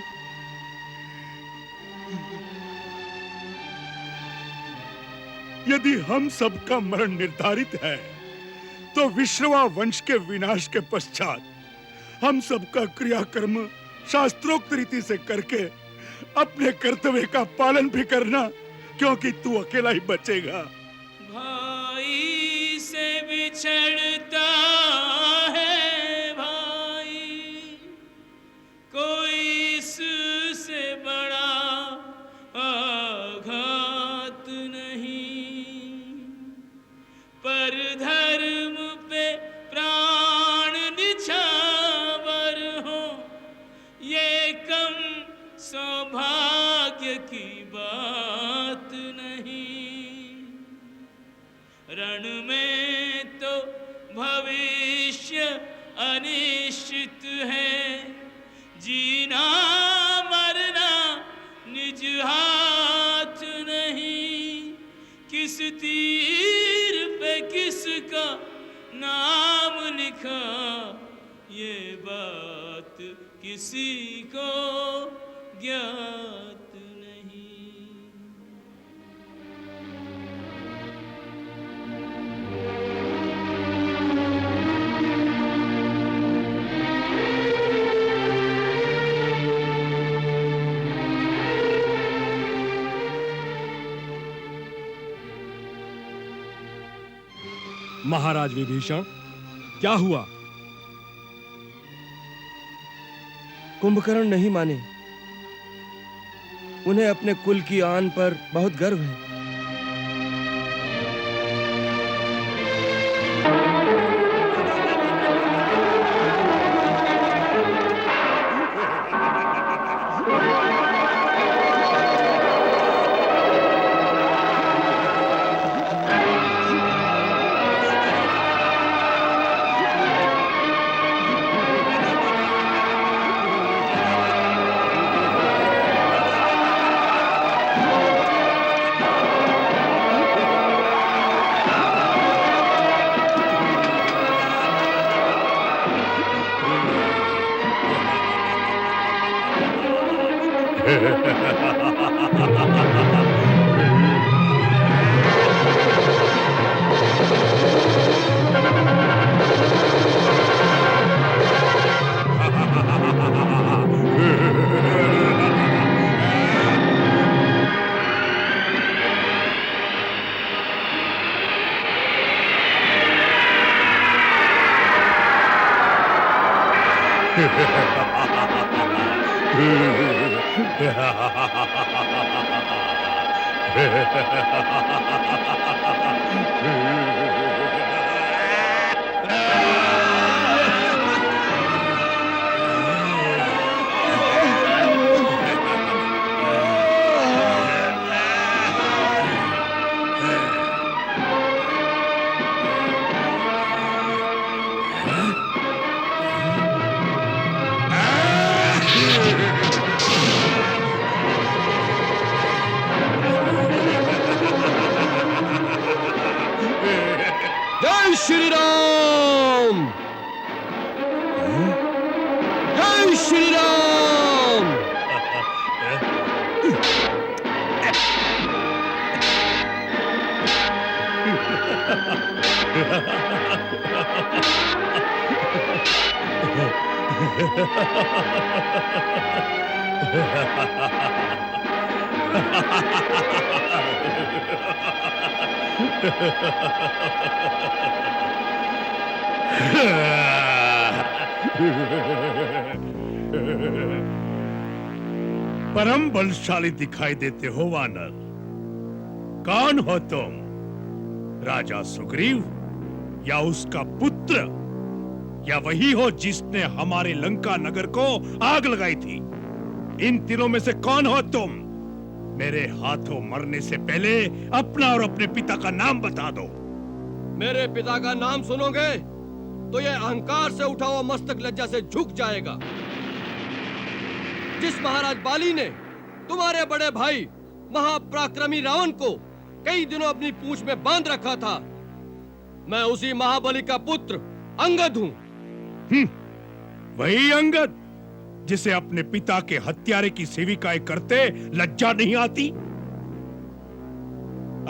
यदि हम सबका मरण निर्धारित है, तो विश्रवा वंश के विनाश के पश्चात हम सबका क्रियाकर्म शास्त्रोक्त रीति से करके अपने कर्तव्य का पालन भी करना, क्योंकि तू अकेला ही बचेगा। भाई से बिछड़ता है भाई, कोई इससे बड़ा आघात नहीं, पर धर्म पे प्राण निछावर हो, ये कम सौभाग्य की बात नहीं। रण में तो भविष्य अनिश्चित है, जीना मरना निज हाथ नहीं। किस तीर पे किसका नाम लिखा, ये बात किसी को ज्ञात नहीं। महाराज विभीषण, क्या हुआ? कुंभकर्ण नहीं माने। उन्हें अपने कुल की आन पर बहुत गर्व है। जय श्री राम। जय श्री राम। परम बलशाली दिखाई देते हो वानर। कौन हो तुम? राजा सुग्रीव या उसका पुत्र, या वही हो जिसने हमारे लंका नगर को आग लगाई थी? इन तीनों में से कौन हो तुम? मेरे हाथों मरने से पहले अपना और अपने पिता का नाम बता दो। मेरे पिता का नाम सुनोगे तो यह अहंकार से उठा हुआ मस्तक लज्जा से झुक जाएगा। जिस महाराज बाली ने तुम्हारे बड़े भाई महापराक्रमी रावण को कई दिनों अपनी पूंछ में बांध रखा था, मैं उसी महाबली का पुत्र अंगद हूं। वही अंगद जिसे अपने पिता के हत्यारे की सेविकाएं करते लज्जा नहीं आती?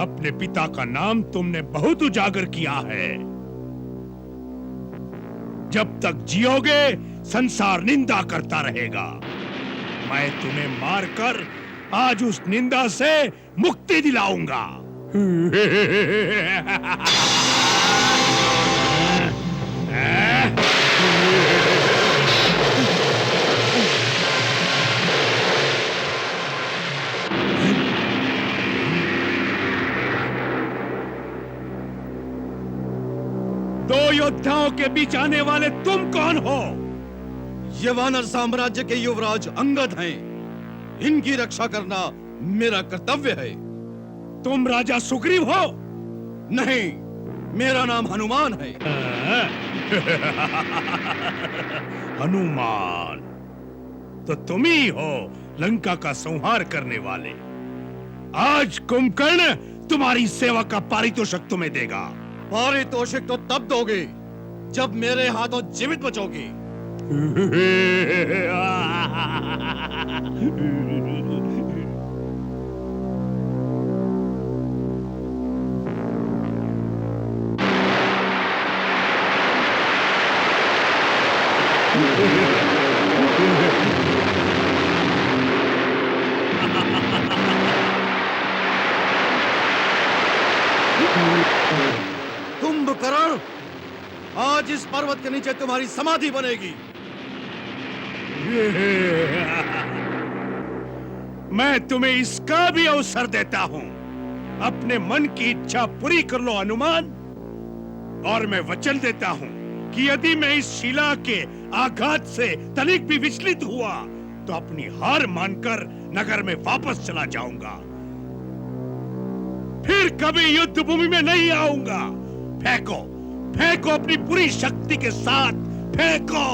अपने पिता का नाम तुमने बहुत उजागर किया है। जब तक जियोगे संसार निंदा करता रहेगा। मैं तुम्हें मारकर आज उस निंदा से मुक्ति दिलाऊंगा। दो योद्धाओं के बीच आने वाले तुम कौन हो? ये वानर साम्राज्य के युवराज अंगद हैं। इनकी रक्षा करना मेरा कर्तव्य है। तुम राजा सुग्रीव हो? नहीं, मेरा नाम हनुमान है। हनुमान तो तुम ही हो लंका का संहार करने वाले। आज कुंभकर्ण तुम्हारी सेवा का पारितोषिक तुम्हें देगा। पारितोषिक तो तब दोगे जब मेरे हाथों जीवित बचोगे। कुंभकर्ण, आज इस पर्वत के नीचे तुम्हारी समाधि बनेगी। मैं तुम्हें इसका भी अवसर देता हूं। अपने मन की इच्छा पूरी कर लो हनुमान, और मैं वचन देता हूं कि यदि मैं इस शिला के आघात से तनिक भी विचलित हुआ तो अपनी हार मानकर नगर में वापस चला जाऊंगा। फिर कभी युद्ध भूमि में नहीं आऊंगा। फेंको, फेंको अपनी पूरी शक्ति के साथ, फेंको।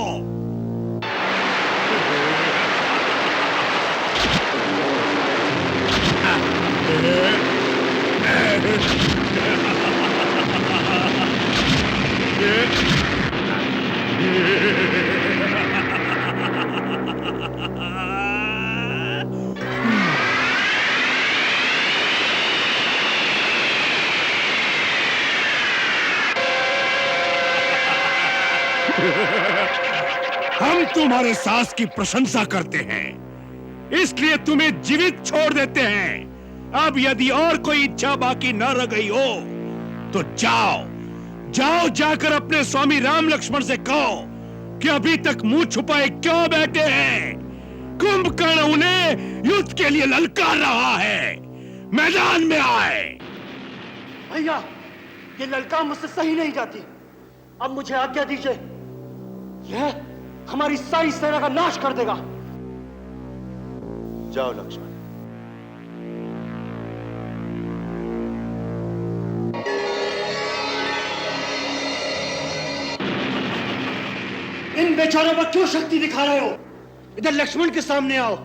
हम तुम्हारे साहस की प्रशंसा करते हैं, इसलिए तुम्हें जीवित छोड़ देते हैं। अब यदि और कोई इच्छा बाकी न रह गई हो तो जाओ, जाओ जाकर अपने स्वामी राम लक्ष्मण से कहो कि अभी तक मुंह छुपाए क्यों बैठे हैं। कुंभकर्ण उन्हें युद्ध के लिए ललकार रहा है, मैदान में आए। भैया, ये ललकार मुझसे सही नहीं जाती। अब मुझे आज्ञा दीजिए, यह हमारी सारी सेना का नाश कर देगा। जाओ लक्ष्मण। इन बेचारों पर क्यों शक्ति दिखा रहे हो? इधर लक्ष्मण के सामने आओ।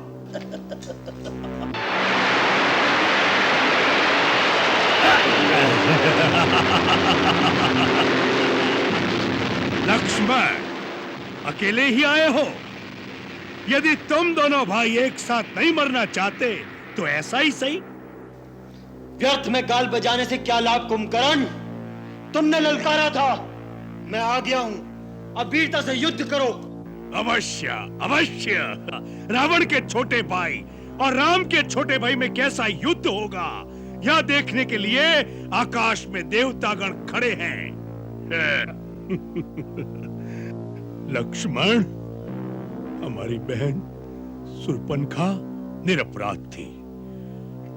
लक्ष्मण, अकेले ही आए हो? यदि तुम दोनों भाई एक साथ नहीं मरना चाहते तो ऐसा ही सही। व्यर्थ में गाल बजाने से क्या लाभ कुंभकर्ण? तुमने ललकारा था, मैं आ गया हूं। अब वीरता से युद्ध करो। अवश्य अवश्य। रावण के छोटे भाई और राम के छोटे भाई में कैसा युद्ध होगा, यह देखने के लिए आकाश में देवतागण खड़े हैं। लक्ष्मण, हमारी बहन सुर्पनखा निरपराध थी।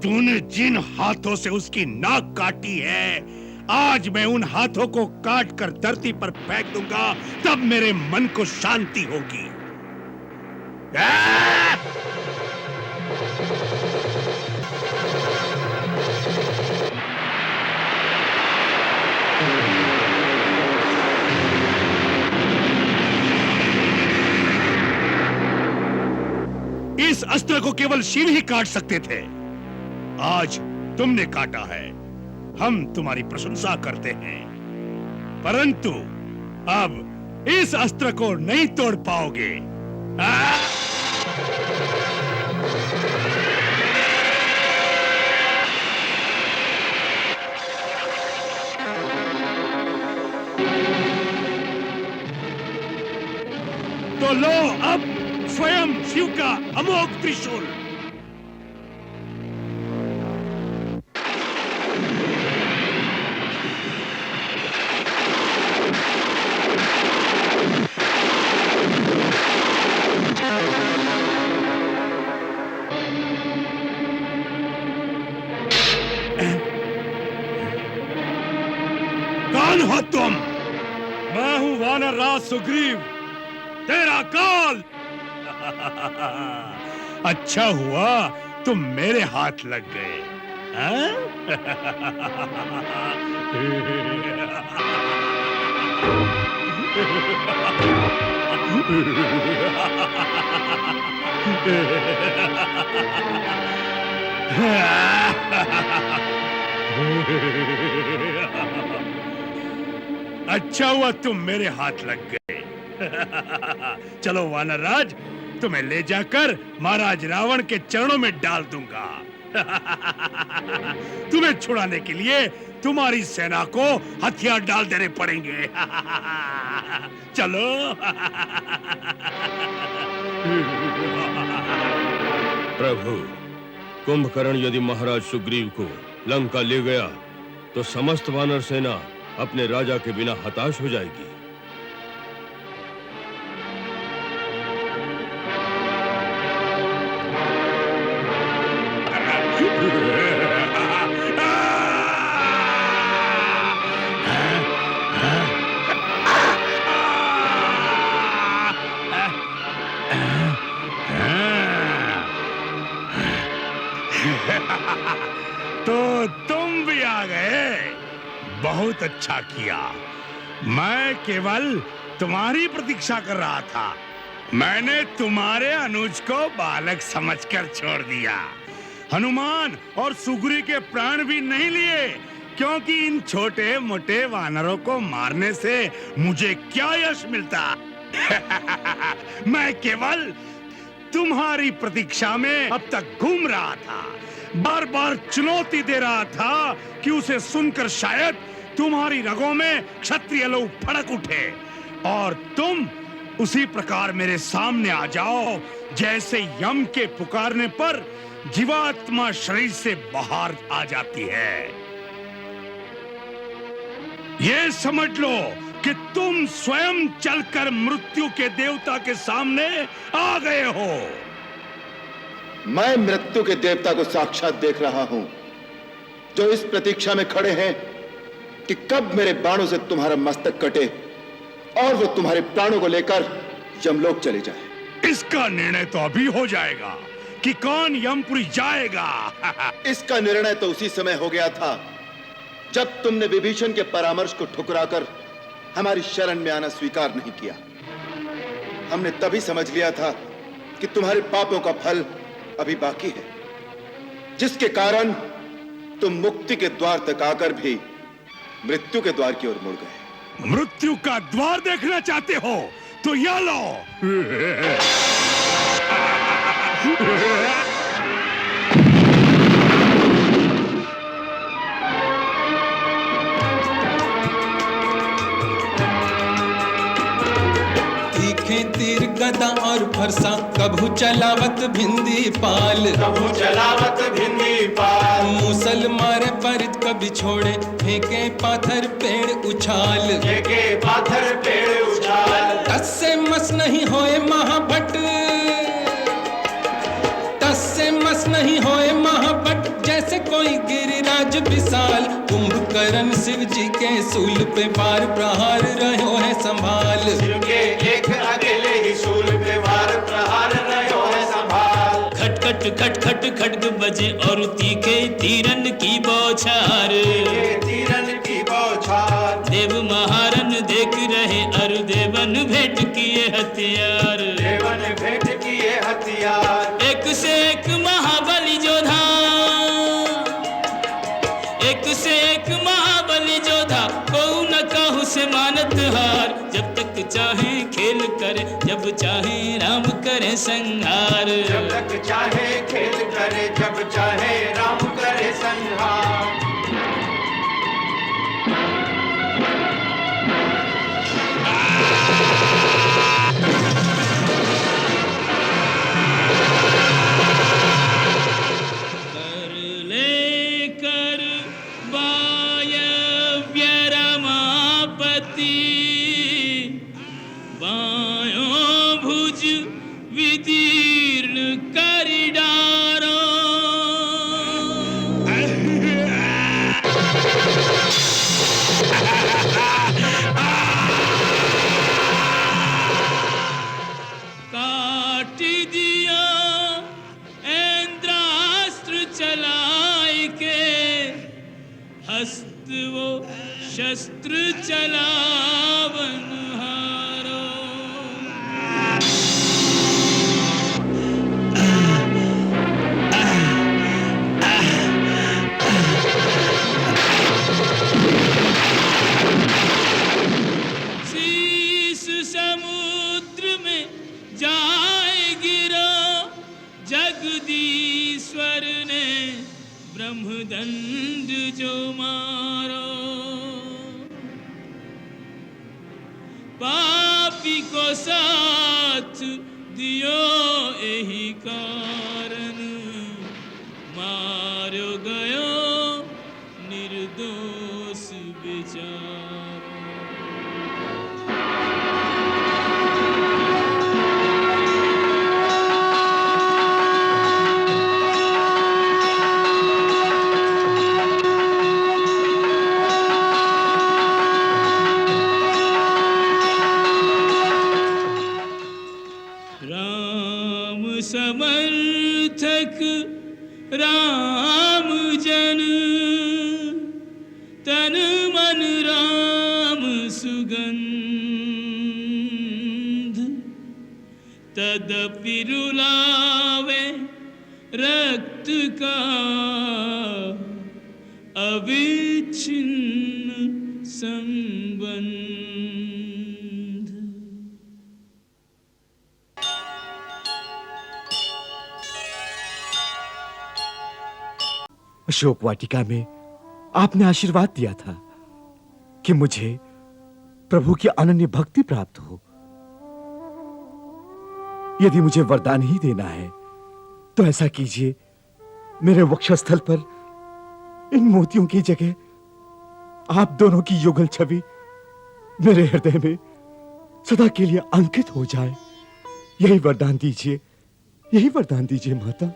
तूने जिन हाथों से उसकी नाक काटी है, आज मैं उन हाथों को काट कर धरती पर फेंक दूंगा, तब मेरे मन को शांति होगी। इस अस्त्र को केवल शिव ही काट सकते थे, आज तुमने काटा है। हम तुम्हारी प्रशंसा करते हैं, परंतु अब इस अस्त्र को नहीं तोड़ पाओगे। तो लो अब स्वयं शिव का अमोघ त्रिशूल। कौन हो तुम? मैं हूं वानर राज सुग्रीव, तेरा काल। अच्छा हुआ तुम मेरे हाथ लग गए। अच्छा हुआ तुम मेरे हाथ लग गए। चलो वानर राज, तुम्हें ले जाकर महाराज रावण के चरणों में डाल दूंगा। तुम्हें छुड़ाने के लिए तुम्हारी सेना को हथियार डाल देने पड़ेंगे। चलो। प्रभु, कुंभकर्ण यदि महाराज सुग्रीव को लंका ले गया तो समस्त वानर सेना अपने राजा के बिना हताश हो जाएगी। तो तुम भी आ गए, बहुत अच्छा किया। मैं केवल तुम्हारी प्रतीक्षा कर रहा था। मैंने तुम्हारे अनुज को बालक समझकर छोड़ दिया। हनुमान और सुग्रीव के प्राण भी नहीं लिए, क्योंकि इन छोटे मोटे वानरों को मारने से मुझे क्या यश मिलता। मैं केवल तुम्हारी प्रतीक्षा में अब तक घूम रहा था, बार बार चुनौती दे रहा था कि उसे सुनकर शायद तुम्हारी रगों में क्षत्रिय लोग फड़क उठे और तुम उसी प्रकार मेरे सामने आ जाओ जैसे यम के पुकारने पर जीवात्मा शरीर से बाहर आ जाती है। ये समझ लो कि तुम स्वयं चलकर मृत्यु के देवता के सामने आ गए हो। मैं मृत्यु के देवता को साक्षात देख रहा हूं, जो इस प्रतीक्षा में खड़े हैं कि कब मेरे बाणों से तुम्हारा मस्तक कटे और वो तुम्हारे प्राणों को लेकर यमलोक चले जाए। इसका निर्णय तो अभी हो जाएगा कि कौन यमपुरी जाएगा। इसका निर्णय तो उसी समय हो गया था जब तुमने विभीषण के परामर्श को ठुकराकर हमारी शरण में आना स्वीकार नहीं किया। हमने तभी समझ लिया था कि तुम्हारे पापों का फल अभी बाकी है, जिसके कारण तुम मुक्ति के द्वार तक आकर भी मृत्यु के द्वार की ओर मुड़ गए। मृत्यु का द्वार देखना चाहते हो तो या लो। तीखे तीर गदा और फरसा कभू चलावत भिंदी पाल, कभू चलावत भिंदी पाल। मूसल मारे परित कभी छोड़े फेंके पाथर पेड़ उछाल, फेंके पाथर पेड़ उछाल। टस से मस नहीं होए महाभट, टस से मस नहीं होए महाभट, जैसे कोई गिरिराज विशाल। कुंभकर्ण शिव जी के सूल पे बार प्रहार रहो है संभाल, शिव के एक अकेले ही सूल पे वार प्रहार रहो है संभाल। खट खट खट खट खड्ग बजे और तीखे तीरन की बौछार, तीरन की बौछार। देव महारन देख रहे अरु देवन भेंट किए हथियार, देवन भेंट किए हथियार। एक से एक महाबली जोधा, एक से एक महाबली जोधा, कहू न कहू से मानत हार। जब तक चाहे खेल करे, जब चाहे राम करे संहार, जब तक चाहे खेल करे, जब चाहे राम करे संहार। शस्त्र चलावन हारो। शीश समुद्र में जाए गिरो, जगदीश्वर ने ब्रह्मदंड जो मारो। पापी को साथ दियो यही कारण, मारो गयो निर्दोष बेचारा। समर्थक राम जन, तन मन राम सुगंध, तदपि रुलावे रक्त का अविच्छिन्न संबंध। अशोक वाटिका में आपने आशीर्वाद दिया था कि मुझे प्रभु की अनन्य भक्ति प्राप्त हो। यदि मुझे वरदान ही देना है तो ऐसा कीजिए, मेरे वक्षस्थल पर इन मोतियों की जगह आप दोनों की युगल छवि मेरे हृदय में सदा के लिए अंकित हो जाए। यही वरदान दीजिए, यही वरदान दीजिए माता।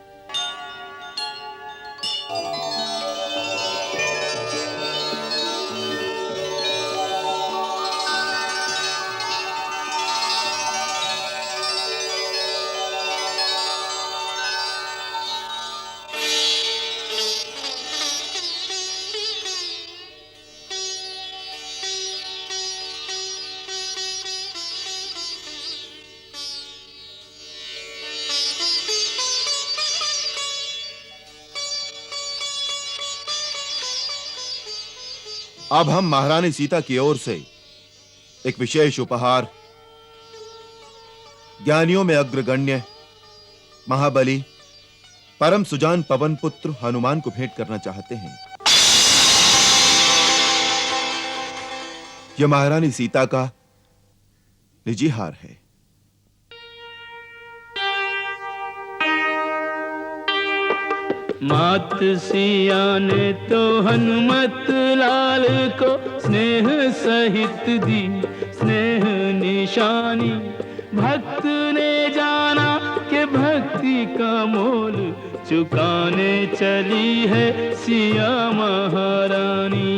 अब हम महारानी सीता की ओर से एक विशेष उपहार ज्ञानियों में अग्रगण्य महाबली परम सुजान पवन पुत्र हनुमान को भेंट करना चाहते हैं। यह महारानी सीता का निजी हार है। मात सिया ने तो हनुमत लाल को स्नेह सहित दी स्नेह निशानी। भक्त ने जाना कि भक्ति का मोल चुकाने चली है सिया महारानी।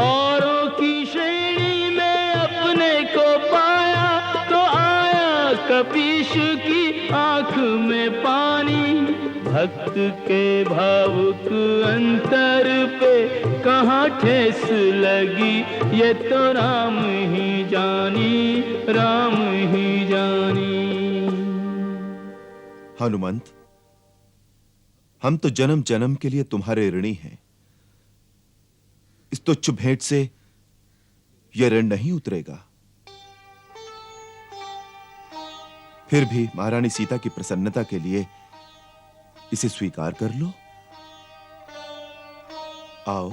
औरों की श्रेणी में अपने को पाया तो आया कपीश की आंख में पानी। भक्त के भावुक अंतर पे कहाँ ठेस लगी ये तो राम ही जानी, राम ही जानी। हनुमंत, हम तो जन्म जन्म के लिए तुम्हारे ऋणी हैं। इस तुच्छ भेंट से यह ऋण नहीं उतरेगा। फिर भी महारानी सीता की प्रसन्नता के लिए इसे स्वीकार कर लो। आओ।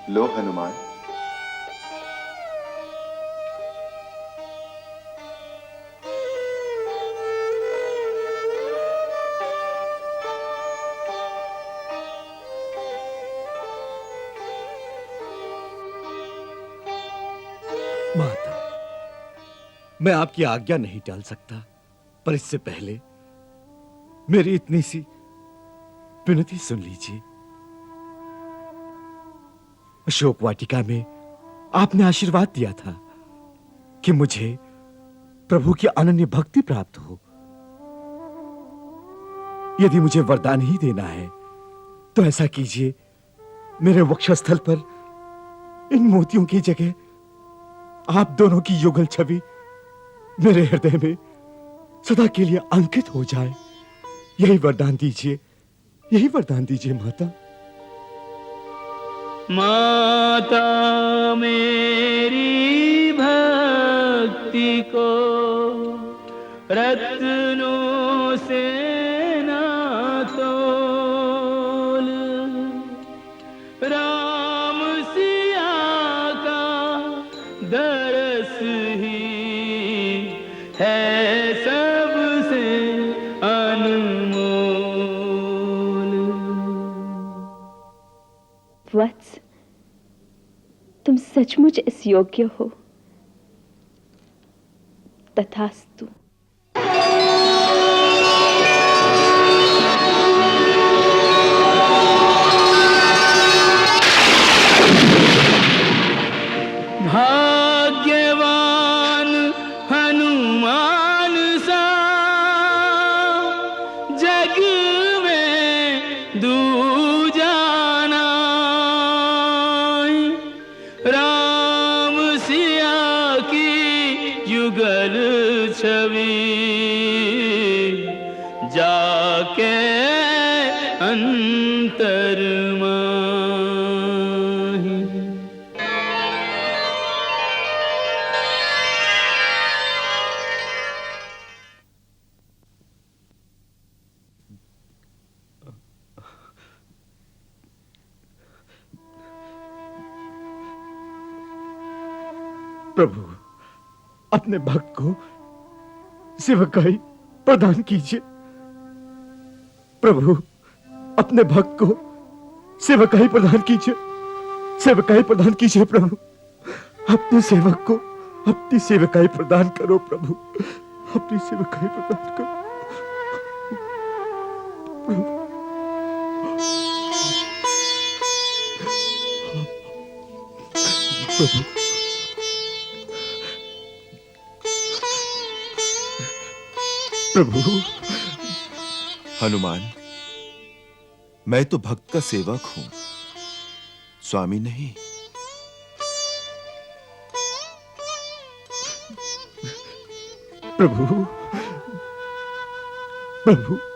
लो हनुमान। माता, मैं आपकी आज्ञा नहीं टाल सकता, पर इससे पहले मेरी इतनी सी विनती सुन लीजिए। अशोक वाटिका में आपने आशीर्वाद दिया था कि मुझे प्रभु की अनन्य भक्ति प्राप्त हो। यदि मुझे वरदान ही देना है तो ऐसा कीजिए, मेरे वक्षस्थल पर इन मोतियों की जगह आप दोनों की युगल छवि मेरे हृदय में सदा के लिए अंकित हो जाए। यही वरदान दीजिए, यही वरदान दीजिए माता। माता मेरी भक्ति को रत्नों से ना तोल। राम सिया का दरस ही है सबसे अनमोल। वत्स, तुम सचमुच इस योग्य हो। तथास्तु। भाग्यवान हनुमान सा जग में दूजा राम सिया की युगल छवि जाके अंतर माही। प्रभु, अपने भक्त को सेवकाई प्रदान कीजिए। प्रभु, अपने भक्त को सेवकाई प्रदान कीजिए, सेवकाई प्रदान कीजिए प्रभु। अपने सेवक को अपनी सेवकाई प्रदान करो प्रभु, अपनी सेवकाई प्रदान करो प्रभु। प्रभु, प्रभु। हनुमान, मैं तो भक्त का सेवक हूं, स्वामी नहीं। प्रभु, प्रभु।